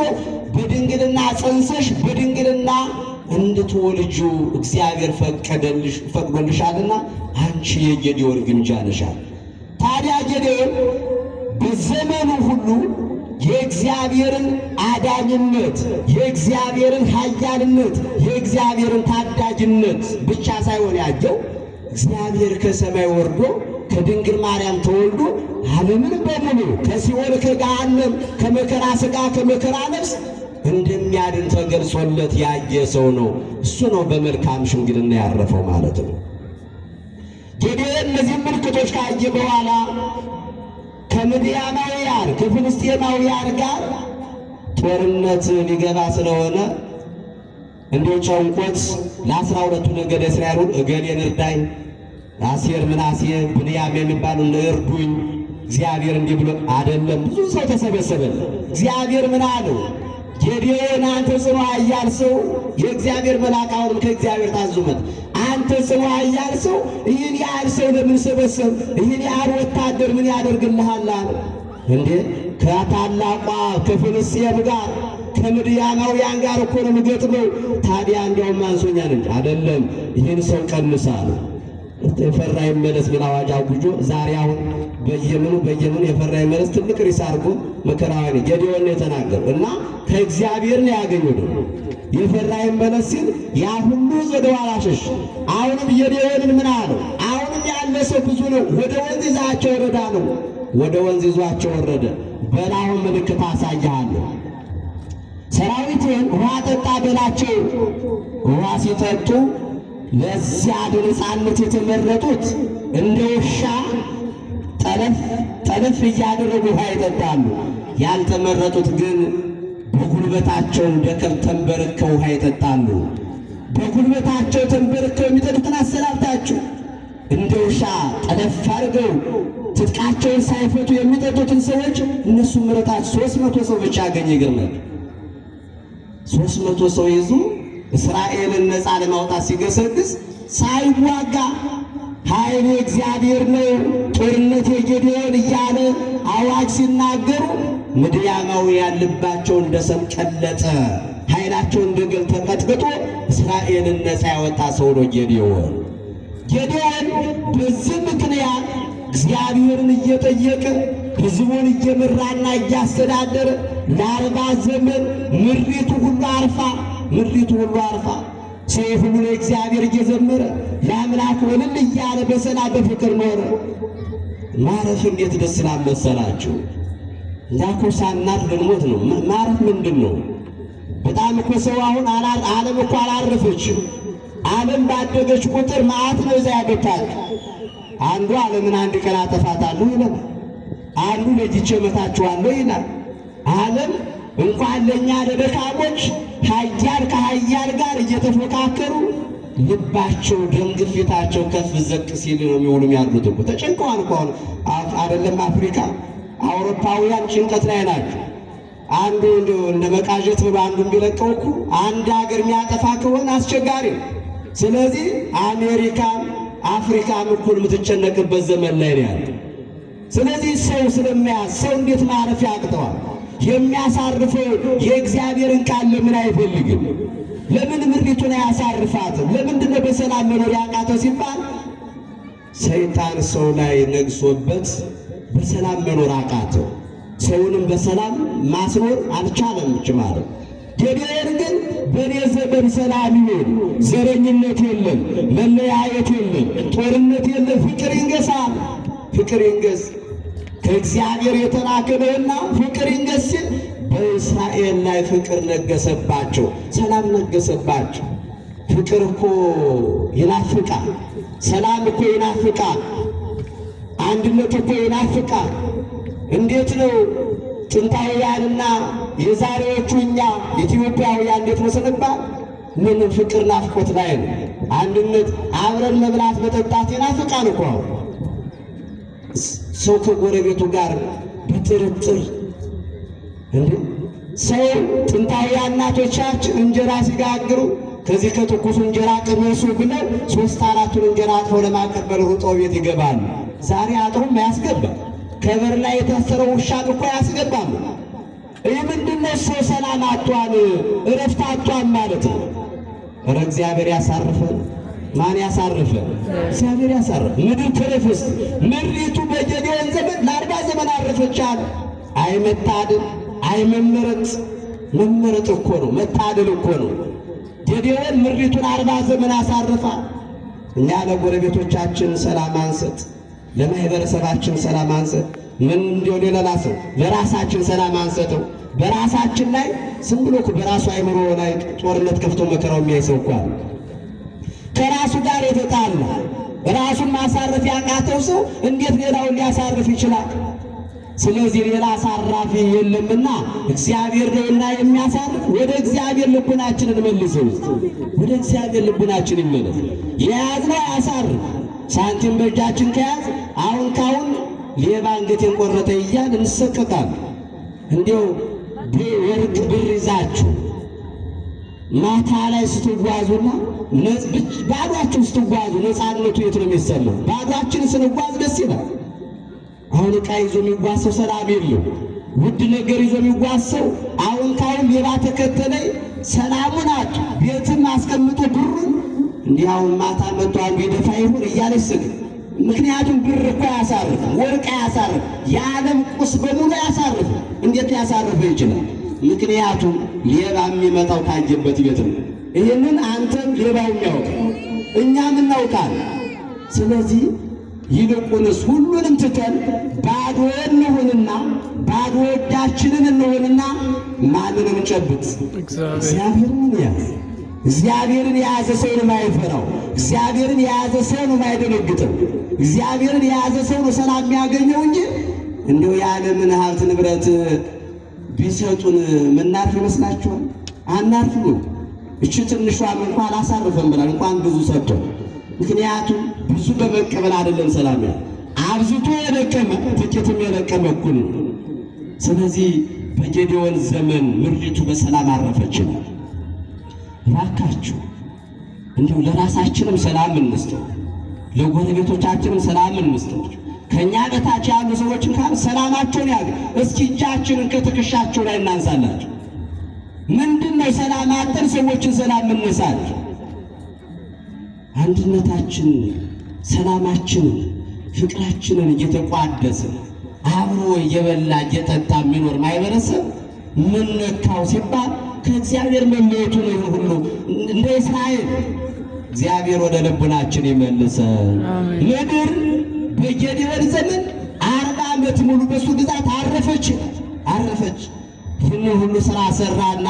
በድንግልና ጸንሰሽ በድንግልና እንድትወልጁ እግዚአብሔር ፈቅዶልሻልና አንቺ የጌዴዎን ግምጃ ነሻል። ታዲያ ጌዴዎን በዘመኑ ሁሉ የእግዚአብሔርን አዳኝነት፣ የእግዚአብሔርን ኃያልነት፣ የእግዚአብሔርን ታዳጅነት ብቻ ሳይሆን ያየው እግዚአብሔር ከሰማይ ወርዶ ከድንግል ማርያም ተወልዶ ዓለምን በሙሉ ከሲኦል ከገሃነም ከመከራ ሥጋ ከመከራ ነፍስ እንደሚያድን ተገልጾለት ያየ ሰው ነው። እሱ ነው በመልካም ሽምግልና ያረፈው ማለት ነው። ጌዴዎን እነዚህ ምልክቶች ካየ በኋላ ከምድያማውያን ከፍልስጤማውያን ጋር ጦርነት ሊገባ ስለሆነ እንዲሁ ጨንቆት ለ12ቱ ነገደ እስራኤል እገሌን እርዳኝ፣ አሴር፣ ምናሴ፣ ብንያም የሚባሉ እርዱኝ፣ እግዚአብሔር እንዲህ ብሎ አይደለም። ብዙ ሰው ተሰበሰበ። እግዚአብሔር ምን አለው? ጌዴዎን አንተ ጽኑ ኃያል ሰው፣ የእግዚአብሔር መልአክ አሁንም ከእግዚአብሔር ታዞመት፣ አንተ ጽኑ ኃያል ሰው ይህን ያህል ሰው ለምን ሰበሰብ? ይህን ያህል ወታደር ምን ያደርግልሃል አለ። እንዴ ከታላቋ ከፍልስጤም ጋር ከምድያማውያን ጋር እኮ ነው የምገጥመው። ታዲያ እንዲያውም አንሶኛል እንጂ አይደለም፣ ይህን ሰው ቀንሳል፣ የፈራ ይመለስ ብል አዋጅ አውጆ ዛሬ አሁን በየምኑ የፈራ ይመለስ ትልቅ ሪስ አድርጎ መከራውን ጌዴዎን ነው የተናገረው እና ከእግዚአብሔር ነው ያገኘው። የፈራ ይመለስ ሲል ያ ሁሉ ወደ ኋላ ሸሽ። አሁንም ጌዴዎንን ምን አለው? አሁንም ያለ ሰው ብዙ ነው፣ ወደ ወንዝ ይዛቸው ወረዳ ነው። ወደ ወንዝ ይዟቸው ወረደ። በላሁን ምልክት አሳያለሁ፣ ሰራዊትን ውሃ ጠጣ በላቸው። ውሃ ሲጠጡ ለዚያ ለነጻነት የተመረጡት እንደ ውሻ ጠለፍ እያደረጉ ውሃ ይጠጣሉ። ያልተመረጡት ግን በጉልበታቸው እንደ ከብት ተንበርከው ውሃ ይጠጣሉ። በጉልበታቸው ተንበርከው የሚጠጡትን አሰላልታችሁ እንደ ውሻ ጠለፍ አድርገው ትጥቃቸውን ሳይፈቱ የሚጠጡትን ሰዎች እነሱ ምረጣቸው 300 ሰው ብቻ አገኘ። ይገርማል። 300 ሰው ይዞ እስራኤልን ነፃ ለማውጣት ሲገሰግስ ሳይዋጋ ኃይል እግዚአብሔር ነው፣ ጦርነት የጌዴዎን እያለ አዋጅ ሲናገሩ ምድያማውያን ልባቸው እንደ ሰም ቀለጠ፣ ኃይላቸው እንደ ገል ተቀጥቅጦ እስራኤልን ነፃ ያወጣ ሰው ነው ጌዴዎን። ጌዴዎን በዚህ ምክንያት እግዚአብሔርን እየጠየቀ ሕዝቡን እየመራና እያስተዳደረ ለ40 ዘመን ምድሪቱ ሁሉ አርፋ ሰው ሁሉ ለእግዚአብሔር እየዘመረ ለአምላክ ወልል እያለ በሰላም በፍቅር ኖረ። ማረፍ እንዴት ደስ ይላል መሰላችሁ! ላኮ ሳናር ልንሞት ነው። ማረፍ ምንድን ነው? በጣም እኮ ሰው አሁን ዓለም እኮ አላረፈችም። ዓለም ባደገች ቁጥር መዓት ነው እዛ ያገታል። አንዱ ዓለምን አንድ ቀን አጠፋታለሁ ይላል፣ አንዱ ለጅቼ መታችኋለሁ ይላል። ዓለም እንኳን ለእኛ ለደካሞች ኃያል ከኃያል ጋር እየተፎካከሩ ልባቸው ደም ግፊታቸው ከፍ ዘቅ ሲል ነው የሚውሉ የሚያድሩት እኮ ተጨንቀዋል እኮ አይደለም። አፍሪካ አውሮፓውያን ጭንቀት ላይ ናቸው። አንዱ እንደ መቃዠት ብሎ አንዱ ቢለቀው እኮ አንድ ሀገር የሚያጠፋ ከሆነ አስቸጋሪ ነው። ስለዚህ አሜሪካም አፍሪካም እኩል የምትጨነቅበት ዘመን ላይ ነው ያለው። ስለዚህ ሰው ስለሚያዝ ሰው እንዴት ማረፍ ያቅተዋል? የሚያሳርፈው የእግዚአብሔርን ቃል ለምን አይፈልግም? ለምን ምድሪቱን አያሳርፋትም? ለምንድን ነው በሰላም መኖር ያቃተው ሲባል ሰይጣን ሰው ላይ ነግሶበት በሰላም መኖር አቃተው። ሰውንም በሰላም ማስኖር አልቻለም ማለት። ጌዴዎን ግን በኔ ዘመን ሰላም ይሁን፣ ዘረኝነት የለም፣ መለያየት የለም፣ ጦርነት የለም፣ ፍቅር ይንገሳል። ፍቅር ይንገስ ከእግዚአብሔር የተላከ ነውና ፍቅር ይንገስ ሲል በእስራኤል ላይ ፍቅር ነገሰባቸው፣ ሰላም ነገሰባቸው። ፍቅር እኮ ይናፍቃል፣ ሰላም እኮ ይናፍቃል፣ አንድነት እኮ ይናፍቃል። እንዴት ነው ጥንታውያንና የዛሬዎቹ እኛ ኢትዮጵያውያን እንዴት መሰለባት? ምን ፍቅር ናፍቆት ላይ ነው። አንድነት አብረን መብላት መጠጣት ይናፍቃል እኮ። ሰው ከጎረቤቱ ጋር በጥርጥር እንዴ ሰው ጥንታውያን እናቶቻችን እንጀራ ሲጋግሩ ከዚህ ከትኩሱ እንጀራ ቅመሱ ብለው 3-4ቱን እንጀራ አጥፈው ለማቀበል ሩጠው ቤት ይገባሉ። ዛሬ አጥሩም አያስገባም። ከበር ላይ የታሰረው ውሻን እኮ አያስገባም። ይህ ምንድነው? ሰው ሰላም አጥቷል፣ እረፍት አጥቷል ማለት ነው። ኧረ እግዚአብሔር ያሳርፈን። ማን ያሳርፈን? እግዚአብሔር ያሳርፈን። ምድር ትረፍስ። ምድሪቱ በጌዴዎን ዘመን ለ40 ዘመን አረፈቻል። አይ መታደል፣ አይ መመረጥ እኮ ነው፣ መታደል እኮ ነው። ጌዴዎን ምድሪቱን 40 ዘመን አሳርፋ። እኛ ለጎረቤቶቻችን ሰላም አንሰጥ፣ ለማህበረሰባችን ሰላም አንሰጥ። ምን እንዲው ሌላ ሰው ለራሳችን ሰላም አንሰጠው። በራሳችን ላይ ዝም ብሎ በራሱ አይምሮ ላይ ጦርነት ከፍቶ መከራው የሚያይ ሰው እኮ አለ። ከራሱ ጋር የተጣላ ራሱን ማሳረፍ ያቃተው ሰው እንዴት ሌላውን ሊያሳርፍ ይችላል? ስለዚህ ሌላ አሳራፊ የለምና እግዚአብሔር ነውና የሚያሳርፍ። ወደ እግዚአብሔር ልቡናችንን መልሰው፣ ወደ እግዚአብሔር ልቡናችን ይመለስ። የያዝነው ያሳርፍ። ሳንቲም በእጃችን ከያዝ አሁን ካሁን ሌባ አንገቴን ቆረጠ እያል እንሰቀቃለን። እንዲያው ወርቅ ብር ይዛችሁ ማታ ላይ ስትጓዙና ባዷችሁ ስትጓዙ ነፃነቱ የት ነው የሚሰማው? ባዷችን ስንጓዝ ደስ ይላል። አሁን ዕቃ ይዞ የሚጓዝ ሰው ሰላም የለው። ውድ ነገር ይዞ የሚጓዝ ሰው አሁን ካሁን ሌባ ተከተለኝ ሰላሙን አጡ። ቤትም አስቀምጦ ብሩን እንዲያውን ማታ መጥቶ አንዱ የደፋ ይሁን እያለ ይስቅ። ምክንያቱም ብር እኮ ያሳርፍ፣ ወርቅ ያሳርፍ፣ የዓለም ቁስ በሙሉ ያሳርፍ። እንዴት ሊያሳርፍ ይችላል? ምክንያቱም ሌባ የሚመጣው ካየበት ቤት ነው። ይህንን አንተም ሌባው ያውቃል፣ እኛም እናውቃለን። ስለዚህ ይልቁንስ ሁሉንም ትተን ባዶ እንሁንና ባዶ እጃችንን እንሁንና ማንንም ጨብጥ፣ እግዚአብሔርን ያዝ። እግዚአብሔርን የያዘ ሰው ነው የማይፈራው። እግዚአብሔርን የያዘ ሰው ነው የማይደነግጠው። እግዚአብሔርን የያዘ ሰው ነው ሰላም የሚያገኘው እንጂ እንደው የዓለምን ሀብት ንብረት ቢሰጡን ምናርፍ ይመስላችኋል? አናርፍም። እቺ ትንሿም እንኳን አላሳርፈም ብላል እንኳን ብዙ ሰጥቶ። ምክንያቱም ብዙ በመቀበል አይደለም ሰላም ያለው፣ አብዝቶ የለቀመ ጥቂትም የለቀመ እኩል ነው። ስለዚህ በጌዴዎን ዘመን ምድሪቱ በሰላም አረፈች። እባካችሁ እንዲሁ ለራሳችንም ሰላም እንስጠው፣ ለጎረቤቶቻችንም ሰላም እንስጠው። ከኛ በታች ያሉ ሰዎችን ካል ሰላማቸውን ያገ እስኪ እጃችንን ከትከሻቸው ላይ እናንሳላችሁ። ምንድነው ሰላም አጥተን ሰዎችን ሰላም እንነሳለን? አንድነታችን፣ ሰላማችን፣ ፍቅራችንን እየተቋደሰ አብሮ እየበላ እየጠጣ የሚኖር ማህበረሰብ ምን ነካው ሲባል ከእግዚአብሔር መለየቱ ነው። ሁሉ እንደ እስራኤል እግዚአብሔር ወደ ልቡናችን ይመልሰን። ምድር በጌዴዎን ዘመን 40 ዓመት ሙሉ በሱ ግዛት አረፈች። ይህን ሁሉ ስራ ሰራና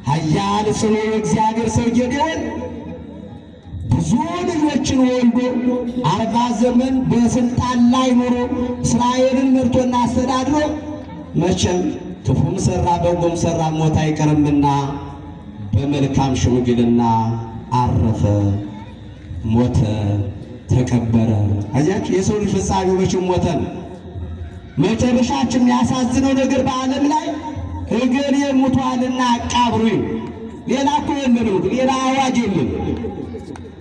ኃያል ጽኑ እግዚአብሔር ሰው ጌዴዎን ብዙ ልጆችን ወልዶ 40 ዘመን በስልጣን ላይ ኖሮ እስራኤልን መርቶና አስተዳድሮ መቼም ክፉም ሰራ በጎም ሰራ ሞት አይቀርምና በመልካም ሽምግልና አረፈ፣ ሞተ፣ ተቀበረ። አያችሁ የሰው ልጅ ፍጻሜው መቼም ሞተ ነው። መጨረሻችን የሚያሳዝነው ነገር በዓለም ላይ እገሌ ሞቷልና አቃብሩኝ፣ ሌላ እኮ የለንም፣ ሌላ አዋጅ የለም።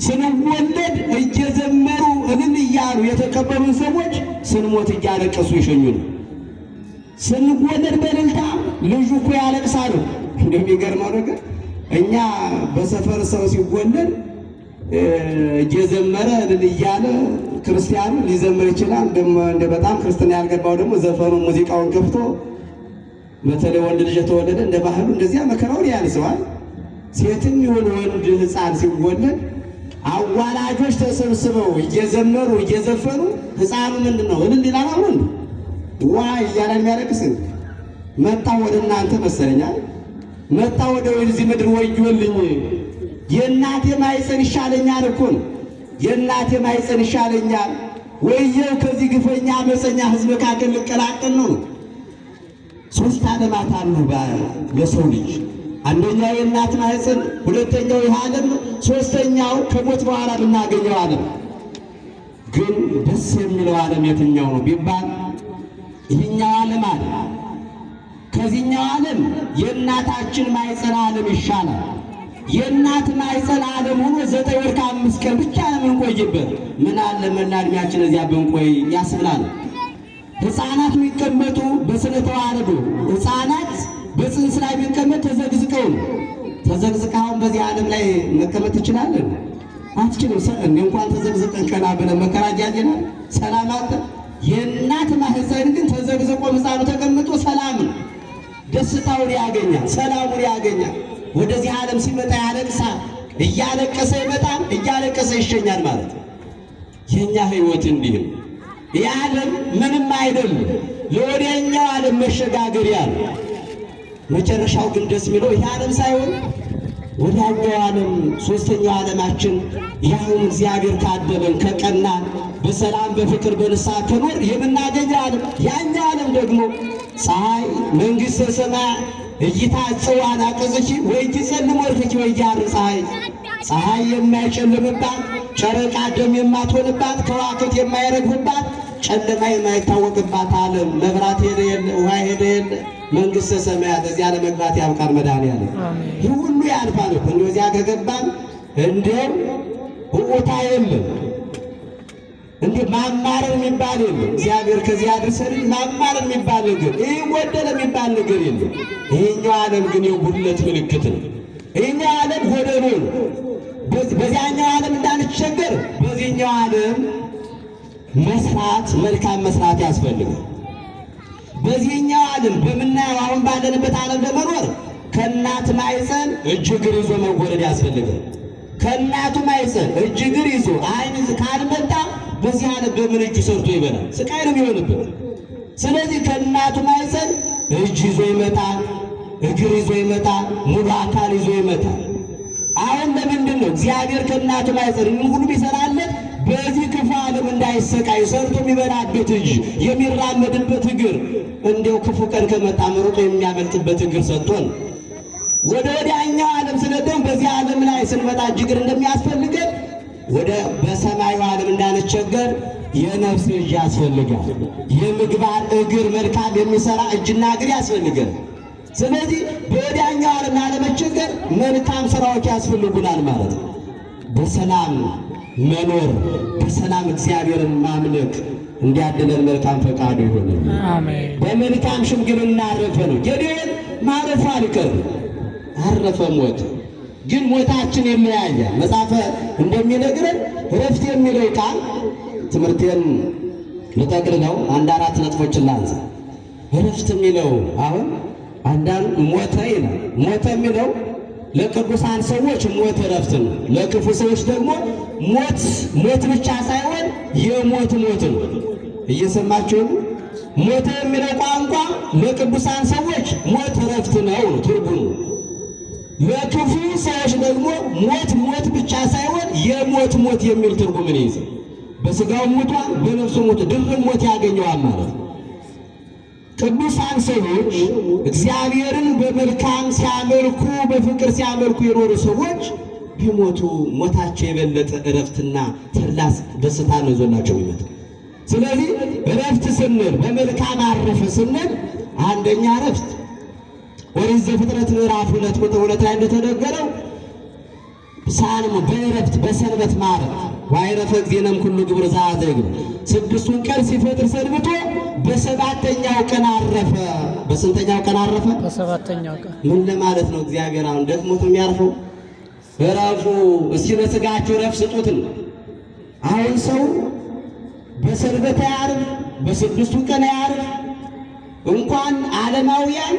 ስንወለድ እየዘመሩ እልል እያሉ የተቀበሉን ሰዎች ስንሞት እያለቀሱ ይሸኙን። ስንወለድ በእልልታ ልጁ እኮ ያለቅሳሉ። እንደሚገርመው ነገር እኛ በሰፈር ሰው ሲወለድ እየዘመረ እልል እያለ ክርስቲያኑ ሊዘምር ይችላል። እንደ በጣም ክርስትና ያልገባው ደግሞ ዘፈኑ ሙዚቃውን ከፍቶ በተለይ ወንድ ልጅ የተወለደ እንደ ባህሉ እንደዚያ መከራውን ያልሰዋል። ሴትም ይሁን ወንድ ሕፃን ሲወለድ አዋላጆች ተሰብስበው እየዘመሩ እየዘፈኑ ሕፃኑ ምንድነው እልል ይላል። አሁን ዋይ እያለ የሚያለቅስ መጣ ወደ እናንተ መሰለኛል። መጣ ወደ ወደዚህ ምድር ወዮልኝ፣ የእናቴ ማይፀን ይሻለኛል እኮ ነው። የእናቴ ማይፀን ይሻለኛል፣ ወየው ከዚህ ግፈኛ አመፀኛ ሕዝብ መካከል ልቀላቀል ነው። 3 ዓለማት አሉ ለሰው ልጅ። አንደኛው የእናት ማህፀን፣ ሁለተኛው ይህ ዓለም ነው፣ ሶስተኛው ከሞት በኋላ የምናገኘው ዓለም። ግን ደስ የሚለው ዓለም የትኛው ነው ቢባል ይህኛው ዓለም አለ። ከዚህኛው ዓለም የእናታችን ማህፀን ዓለም ይሻላል። የእናት ማህፀን ዓለም ሆኖ 9 ወር ከ5 ቀን ብቻ ነው የምንቆይበት። ምን አለ መላ ዕድሜያችን እዚያ ብንቆይ ያስብላል። ሕፃናት የሚቀመጡ በስነ ተዋልዶ ሕፃናት በፅንስ ላይ ቢቀመጥ ተዘግዝቀው ነው። ተዘግዝቀው በዚህ ዓለም ላይ መቀመጥ ትችላለን? አትችልም። እንኳን ተዘግዝቀን ቀና ብለን መከራ ያየናል። ሰላም አለ። የእናት ማህፀን ግን ተዘግዝቆ ሕፃኑ ተቀምጦ ሰላም ደስታውን ያገኛል፣ ሰላሙን ያገኛል። ወደዚህ ዓለም ሲመጣ ያለቅሳል። እያለቀሰ ይመጣል፣ እያለቀሰ ይሸኛል ማለት ነው። የኛ ህይወት እንዲህ ነው። የዓለም ምንም አይደለም፣ ለወዲያኛው ዓለም መሸጋገሪያ ነው። መጨረሻው ግን ደስ የሚለው ይህ ዓለም ሳይሆን ወዲያኛው ዓለም ሦስተኛው ዓለማችን ያሁን እግዚአብሔር ካደበን ከቀናን በሰላም በፍቅር በንስሐ ከኖር የምናገኘው ዓለም ያኛው ዓለም ደግሞ ፀሐይ መንግሥተ ሰማያት እይታጽዋ ናቀዘች ወይ ይጸልም ወርተች ወይ ያር ፀሐይ የማይጨልምባት ጨረቃ ደም የማትሆንባት ከዋክብት የማይረግፉባት ጨለማ የማይታወቅባት ዓለም መብራት ሄደ የለ ውሃ ሄደ የለ መንግሥተ ሰማያት እዚያ ለመግባት ያብቃን መድኃኒዓለም። ይህ ሁሉ ያልፋል እኮ እንደው እዚያ ከገባን እንደው ውዑታ የለም እንዲህ ማማረር የሚባል የለም። እግዚአብሔር ከዚህ አድርሰን ማማረር የሚባል ነገር ይህ ጎደለ የሚባል ነገር የለም። ይሄኛው ዓለም ግን የጉድለት ምልክት ነው። ይሄኛው ዓለም ጎደሎ ነው። በዚያኛው ዓለም እንዳንቸገር በዚህኛው ዓለም መስራት መልካም መስራት ያስፈልጋል። በዚህኛው ዓለም በምናየው አሁን ባለንበት ዓለም ለመኖር ከእናት ማኅፀን እጅ እግር ይዞ መወለድ ያስፈልጋል። ከእናቱ ማኅፀን እጅ እግር ይዞ ዓይን ካልመጣ በዚህ ዓለም በምን እጁ ሰርቶ ይበላል? ስቃይ ነው የሚሆንበት። ስለዚህ ከእናቱ ማኅፀን እጅ ይዞ ይመጣል፣ እግር ይዞ ይመጣል፣ ሙሉ አካል ይዞ ይመጣል። አሁን ለምንድን ነው እግዚአብሔር ከእናቱ ማኅፀን ሁሉ ይሰራለት? በዚህ ክፉ ዓለም እንዳይሰቃይ ሰርቶ የሚበላበት እጅ የሚራመድበት እግር እንዲያው ክፉ ቀን ከመጣ መሮጦ የሚያመልጥበት እግር ሰጥቶን ወደ ወዲያኛው ዓለም ስንደም በዚህ ዓለም ላይ ስንመጣ እግር እንደሚያስፈልገን ወደ በሰማዩ ዓለም እንዳንቸገር የነፍስ እጅ ያስፈልጋል። የምግባር እግር መልካም የሚሰራ እጅና እግር ያስፈልጋል። ስለዚህ በወዲያኛው ዓለም ላለመቸገር መልካም ስራዎች ያስፈልጉናል ማለት ነው። በሰላም መኖር በሰላም እግዚአብሔርን ማምለክ እንዲያድለን መልካም ፈቃዱ ይሁን። አሜን። በመልካም ሽምግልና አረፈ ነው። ጌዴዎን ማረፉ አልቀርም፣ አረፈ ሞት። ግን ሞታችን የሚያያ መጽሐፈ እንደሚነግረን እረፍት የሚለው ቃል ትምህርቴን ልጠቅልለው አንድ አራት ነጥቦችን ላንሳ። እረፍት የሚለው አሁን አንዳንድ ሞተ ይላል። ሞተ የሚለው ለቅዱሳን ሰዎች ሞት እረፍት ነው። ለክፉ ሰዎች ደግሞ ሞት ብቻ ሳይሆን የሞት ሞት ነው። እየሰማችሁ ሞተ የሚለው ቋንቋ ለቅዱሳን ሰዎች ሞት እረፍት ነው ትርጉሙ። ለክፉ ሰዎች ደግሞ ሞት ብቻ ሳይሆን የሞት ሞት የሚል ትርጉምን ይይዝ። በስጋው ሞቷል፣ በነፍሱ ሞት ድርብ ሞት ያገኘዋል ማለት ነው። ቅዱሳን ሰዎች እግዚአብሔርን በመልካም ሲያመልኩ በፍቅር ሲያመልኩ የኖሩ ሰዎች ቢሞቱ ሞታቸው የበለጠ እረፍትና ተድላ ደስታ ነው ይዞላቸው የሚመጣ። ስለዚህ እረፍት ስንል በመልካም አረፈ ስንል አንደኛ እረፍት ኦሪት ዘፍጥረት ምዕራፍ 2 ቁጥር 2 ላይ እንደተነገረው ሳልሙ በእረፍት በሰንበት ማረፍ ዋይረፈ እግዚእነም ኩሉ ግብር ዘአዘግብ ስድስቱን ቀን ሲፈጥር ሰንብቶ በሰባተኛው ቀን አረፈ። በስንተኛው ቀን አረፈ? በሰባተኛው ቀን። ምን ለማለት ነው? እግዚአብሔር አሁን ደክሞት የሚያርፈው እረፉ እስኪ ለሥጋችሁ እረፍት ስጡት ነው። አሁን ሰው በሰንበት ያርፍ፣ በስድስቱ ቀን ያርፍ። እንኳን ዓለማውያን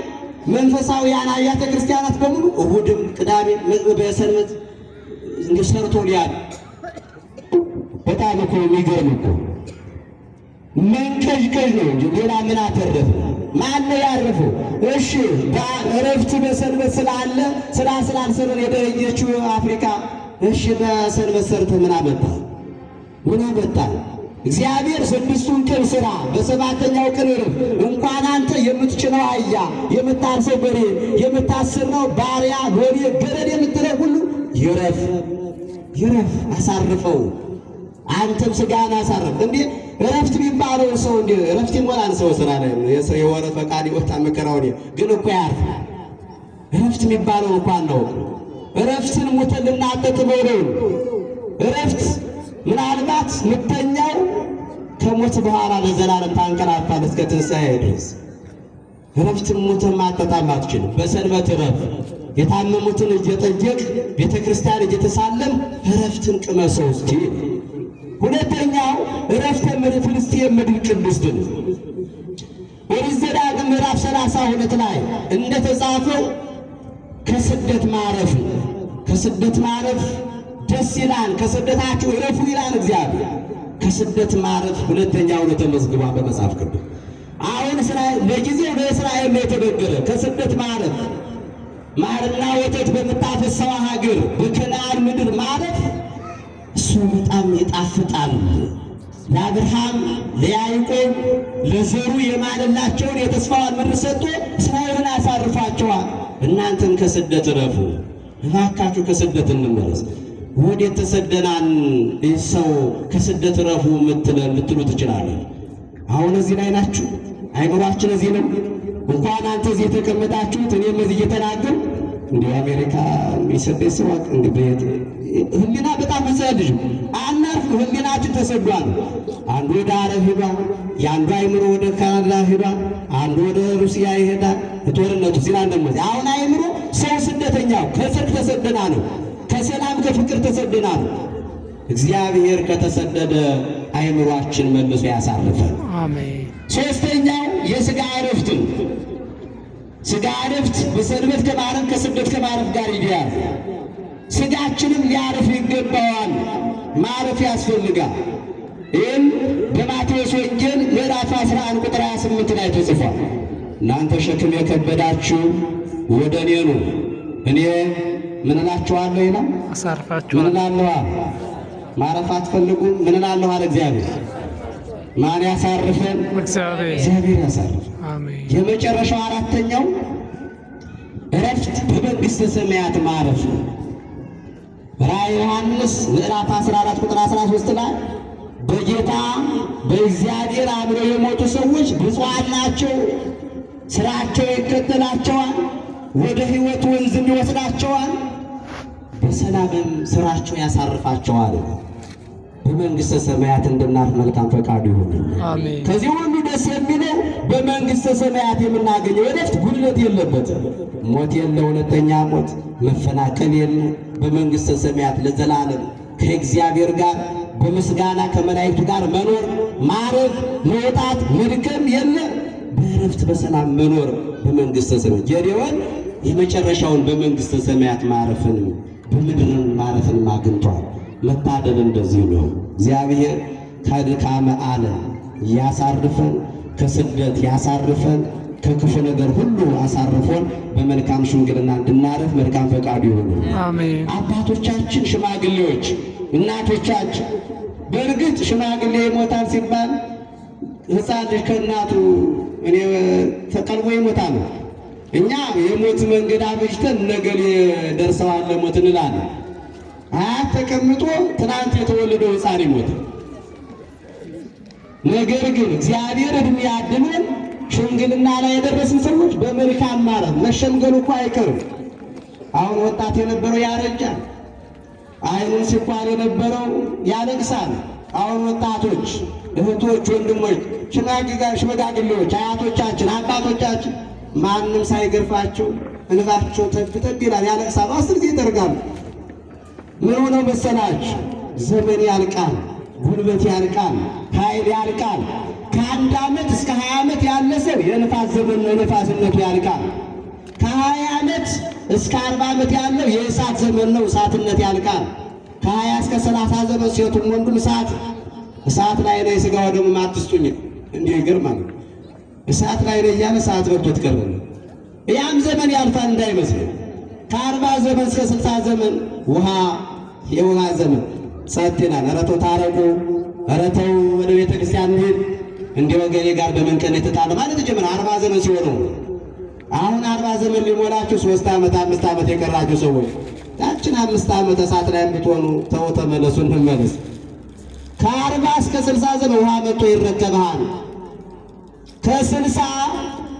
መንፈሳውያን አብያተ ክርስቲያናት በሙሉ እሑድም ቅዳሜ በሰንበት እንዲሰርቶ ሊያል በጣም እኮ የሚገርም እኮ መንቀዥቀዥ ነው እንጂ ሌላ ምን አተረፈ? ማነው ያረፈው? እሺ እረፍት በሰንበት ስላለ ስላልሰረን የደረጀችው አፍሪካ እሺ በሰንበት ሰርተ ምን አመጣ? ምን አመጣ? እግዚአብሔር ስድስቱን ቀን ስራ፣ በሰባተኛው ቀን እረፍ። እንኳን አንተ የምትጭነው አህያ፣ የምታርሰው በሬ፣ የምታስረው ባሪያ፣ ሎሌ፣ ገረድ የምትለው ሁሉ ይረፍ ይረፍ፣ አሳርፈው። አንተም ስጋን አሳርፍ። እንዴ እረፍት የሚባለው ሰው እንዴ እረፍት ይሞላል። ሰው ስራ ላይ የወረ ፈቃድ ይወጣ መከራው ግን እኮ ያርፍ። እረፍት የሚባለው እንኳን ነው። እረፍትን ሙተን ልናጠጥበው ነው። እረፍት ምናልባት ምተኛው ከሞት በኋላ ለዘላለም ታንቀላፋል እስከ ትንሣኤ ድረስ። እረፍትን ሙተን ማጠጣም አትችልም። በሰንበት እረፍ። የታመሙትን እየጠየቅ ቤተ ክርስቲያን እየተሳለም እረፍትን ቅመሰው እስቲ። ሁለተኛው እረፍተ ፍልስጥኤም ምድር ቅድስት ነው። ኦሪት ዘዳግም ምዕራፍ 32 ላይ እንደተጻፈው ከስደት ማረፍ ከስደት ማረፍ ደስ ይላል። ከስደታችሁ እረፉ ይላል እግዚአብሔር። ከስደት ማረፍ ሁለተኛው ነው ተመዝግቧል በመጽሐፍ ቅዱስ። አሁን እስራኤል ለጊዜው ለእስራኤል ነው የተነገረ ከስደት ማረፍ። ማርና ወተት በምታፈሰው ሀገር በከነዓን ምድር ማረፍ እሱ በጣም ይጣፍጣል። ለአብርሃም ለያዕቆብ ለዘሩ የማለላቸውን የተስፋውን ምድር ሰጥቶ እስራኤልን አሳርፏቸዋል። እናንተም ከስደት ረፉ። እባካችሁ ከስደት እንመለስ። ወዴት ተሰደናን? ሰው ከስደት ረፉ ልትሉ ትችላለን። አሁን እዚህ ላይ ናችሁ። አይምሯችን እዚህ ነው። እንኳን አንተ እዚህ የተቀመጣችሁት እኔም እዚህ እየተናገር እንደ አሜሪካ የሚሰደድ ሰው እንግዲህ ህሊና በጣም መሰደድ አናርፍ። ህሊናችን ተሰዷል። አንዱ ወደ አረብ ሄዷል፣ የአንዱ አይምሮ ወደ ካናዳ ሄዷል፣ አንዱ ወደ ሩሲያ ይሄዳል። ጦርነቱ ሲላ እንደዚህ አሁን አይምሮ ሰው ስደተኛው ከጽድቅ ተሰደና ነው፣ ከሰላም ከፍቅር ተሰደና ነው። እግዚአብሔር ከተሰደደ አይምሯችን መልሶ ያሳርፈን። አሜን። ሶስተኛው የሥጋ ዕረፍት ነው። ሥጋ ዕረፍት በሰንበት ከማረፍ ከስደት ከማረፍ ጋር ይያያዝ። ሥጋችንም ሊያርፍ ይገባዋል፣ ማረፍ ያስፈልጋል። ይህም በማቴዎስ ወንጌል ምዕራፍ 11 ቁጥር 28 ላይ ተጽፏል። እናንተ ሸክም የከበዳችሁ ወደ እኔ ኑ፣ እኔ ምን እላችኋለሁ ይላል? አሳርፋችኋለሁ። ምን እላለሁ? ማረፍ አትፈልጉም? ምን እላለሁ አለ እግዚአብሔር። ማን ያሳርፈን? እግዚአብሔር ያሳርፈን። አሜን። የመጨረሻው አራተኛው ዕረፍት በመንግሥተ ሰማያት ማረፍ። ራዕየ ዮሐንስ ምዕራፍ 14 ቁጥር 13 ላይ በጌታ በእግዚአብሔር አምነው የሞቱ ሰዎች ብፁዓን ናቸው፣ ሥራቸው ይከተላቸዋል፣ ወደ ሕይወት ወንዝም ይወስዳቸዋል፣ በሰላምም ሥራቸው ያሳርፋቸዋል። በመንግሥተ ሰማያት እንድናርፍ መልካም ፈቃዱ ይሁን። አሜን። ከዚህ ሁሉ ደስ የሚለው በመንግሥተ ሰማያት የምናገኘው ዕረፍት ጉድለት የለበትም። ሞት የለ፣ ሁለተኛ ሞት፣ መፈናቀል የለ። በመንግሥተ ሰማያት ለዘላለም ከእግዚአብሔር ጋር በምስጋና ከመላእክቱ ጋር መኖር፣ ማረፍ፣ መውጣት፣ መድከም የለ። በዕረፍት በሰላም መኖር በመንግሥተ ሰማያት። ጌዴዎን የመጨረሻውን በመንግሥተ ሰማያት ማረፍን በምድርን ማረፍን አግኝቷል። መታደል እንደዚህ ነው። እግዚአብሔር ከድካመ ዓለም ያሳርፈን፣ ከስደት ያሳርፈን፣ ከክፉ ነገር ሁሉ አሳርፎን በመልካም ሽምግልና እንድናረፍ መልካም ፈቃዱ ይሁን። አሜን። አባቶቻችን ሽማግሌዎች፣ እናቶቻችን በእርግጥ ሽማግሌ ይሞታል ሲባል ሕፃን ልጅ ከእናቱ እኔ ተቀልቦ ይሞታል። እኛ የሞት መንገድ አበጅተን ነገሌ ደርሰዋል ለሞት እንላለን። አያት ተቀምጦ ትናንት የተወለደው ሕፃን ይሞታል። ነገር ግን እግዚአብሔር ዕድሜ ያድነን ሽምግልና ላይ የደረስን ሰዎች በመልካም ማረፍ መሸምገሉ እኮ አይቀርም። አሁን ወጣት የነበረው ያረጃል፣ አይኑን ሲኳል የነበረው ያለቅሳል። አሁን ወጣቶች፣ እህቶች፣ ወንድሞች፣ ሽማግሌዎች፣ አያቶቻችን፣ አባቶቻችን ማንም ሳይገርፋቸው እንባቸው ተብተብ ይላል፣ ያለቅሳሉ፣ 10 ጊዜ ይጠርጋሉ። ምን ሆነው መሰላችሁ? ዘመን ያልቃል፣ ጉልበት ያልቃል፣ ኃይል ያልቃል። ከ1 ዓመት እስከ 20 ዓመት ያለ ሰው የንፋስ ዘመን ነው፣ ነፋስነቱ ያልቃል። ከ20 ዓመት እስከ 40 ዓመት ያለው የእሳት ዘመን ነው፣ እሳትነት ያልቃል። ከ20 እስከ 30 ዘመን ሴቱም ወንዱም እሳት ላይ ነው። የሥጋ ወደሙ አትስጡኝ እንዲህ ይገርማል። እሳት ላይ ነው እያለ ሰዓት በርቶት ቀረ። ያም ዘመን ያልፋል እንዳይመስል። ከ40 ዘመን እስከ 60 ዘመን የውሃ ዘመን ጸጥ ይላል። ኧረ ተው ታረቁ፣ ኧረ ተው ወደ ቤተ ክርስቲያን እንሂድ፣ እንደ ወገኔ ጋር በመንቀን የተጣለ ማለት ጀመረ። 40 ዘመን ሲሆነው አሁን 40 ዘመን ሊሞላችሁ 3 ዓመት 5 ዓመት የቀራችሁ ሰዎች ያችን 5 ዓመት እሳት ላይ የምትሆኑ ተው ተመለሱ፣ እንመለስ። ከ40 እስከ 60 ዘመን ውሃ መጥቶ ይረከብሃል። ከ60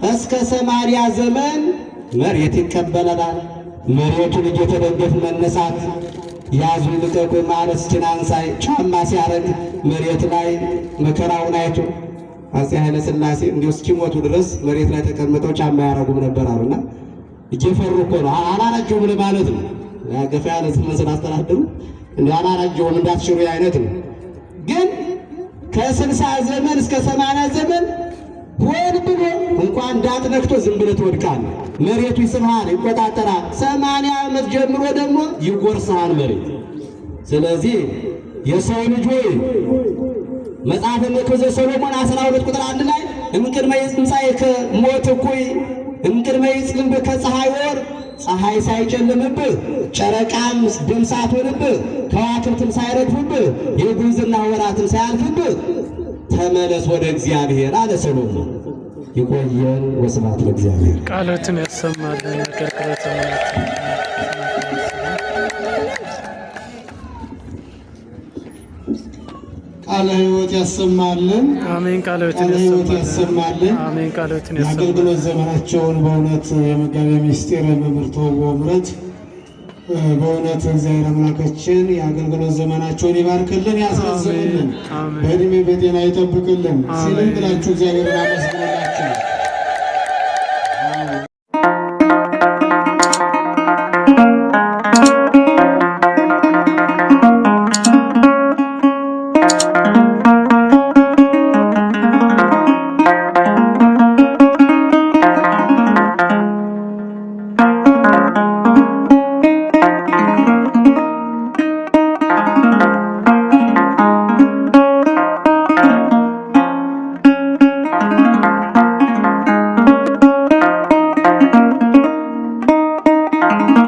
እስከ 80 ዘመን መሬት ይቀበለናል። መሬቱን እየተደገፍ መነሳት፣ ያዙ ልቀቁ ማለት እስኪናንሳይ ጫማ ሲያረግ መሬት ላይ መከራውን አይቶ አፄ ኃይለ ሥላሴ እንዲሁ እስኪሞቱ ድረስ መሬት ላይ ተቀምጠው ጫማ ያረጉም ነበር አሉና እየፈሩ እኮ ነው። አላረጀሁም ለማለት ነው። ገፋ ያለ ዘመን ስላስተዳደሩ እንዲሁ አላረጀሁም እንዳትሽሩ አይነት ነው። ግን ከ60 ዘመን እስከ 80 ዘመን ሆን ብሎ እንኳን እንዳትነክቶ ዝም ብለህ ትወድቃለህ። መሬቱ ይስብሃል፣ ይቆጣጠራል። 80 ዓመት ጀምሮ ደግሞ ይጎርስሃል መሬት። ስለዚህ የሰው ልጅ ሆይ መጽሐፈ መክብብ ዘሰሎሞን 12 ቁጥር 1 ላይ እምቅድመ ይጽምጻእከ ሞት እኩይ እምቅድመ ይጽልምብከ ፀሐይ ወር ፀሐይ ሳይጨልምብህ ጨረቃም ደም ሳትሆንብህ ከዋክብትም ሳይረግፉብህ የጉብዝና ወራትም ሳያልፍብህ ተመለስ ወደ እግዚአብሔር አለ ሰሎሞን። ይቆየን። ወስብሐት ለእግዚአብሔር። ቃሎትን ያሰማልን። ቃለ ሕይወት ያሰማልን። አሜን። ቃለ ሕይወት ያሰማልን። አሜን። ቃሎትን ያሰማልን። የአገልግሎት ዘመናቸውን በእውነት የመጋቤ ምስጢር መምህር ተወልደ ምሕረት በእውነት እግዚአብሔር አምላካችን የአገልግሎት ዘመናቸውን ይባርክልን፣ ያስረዝምልን፣ በእድሜ በጤና ይጠብቅልን። ሲልም ብላችሁ እግዚአብሔርን አመስግኑላችሁ።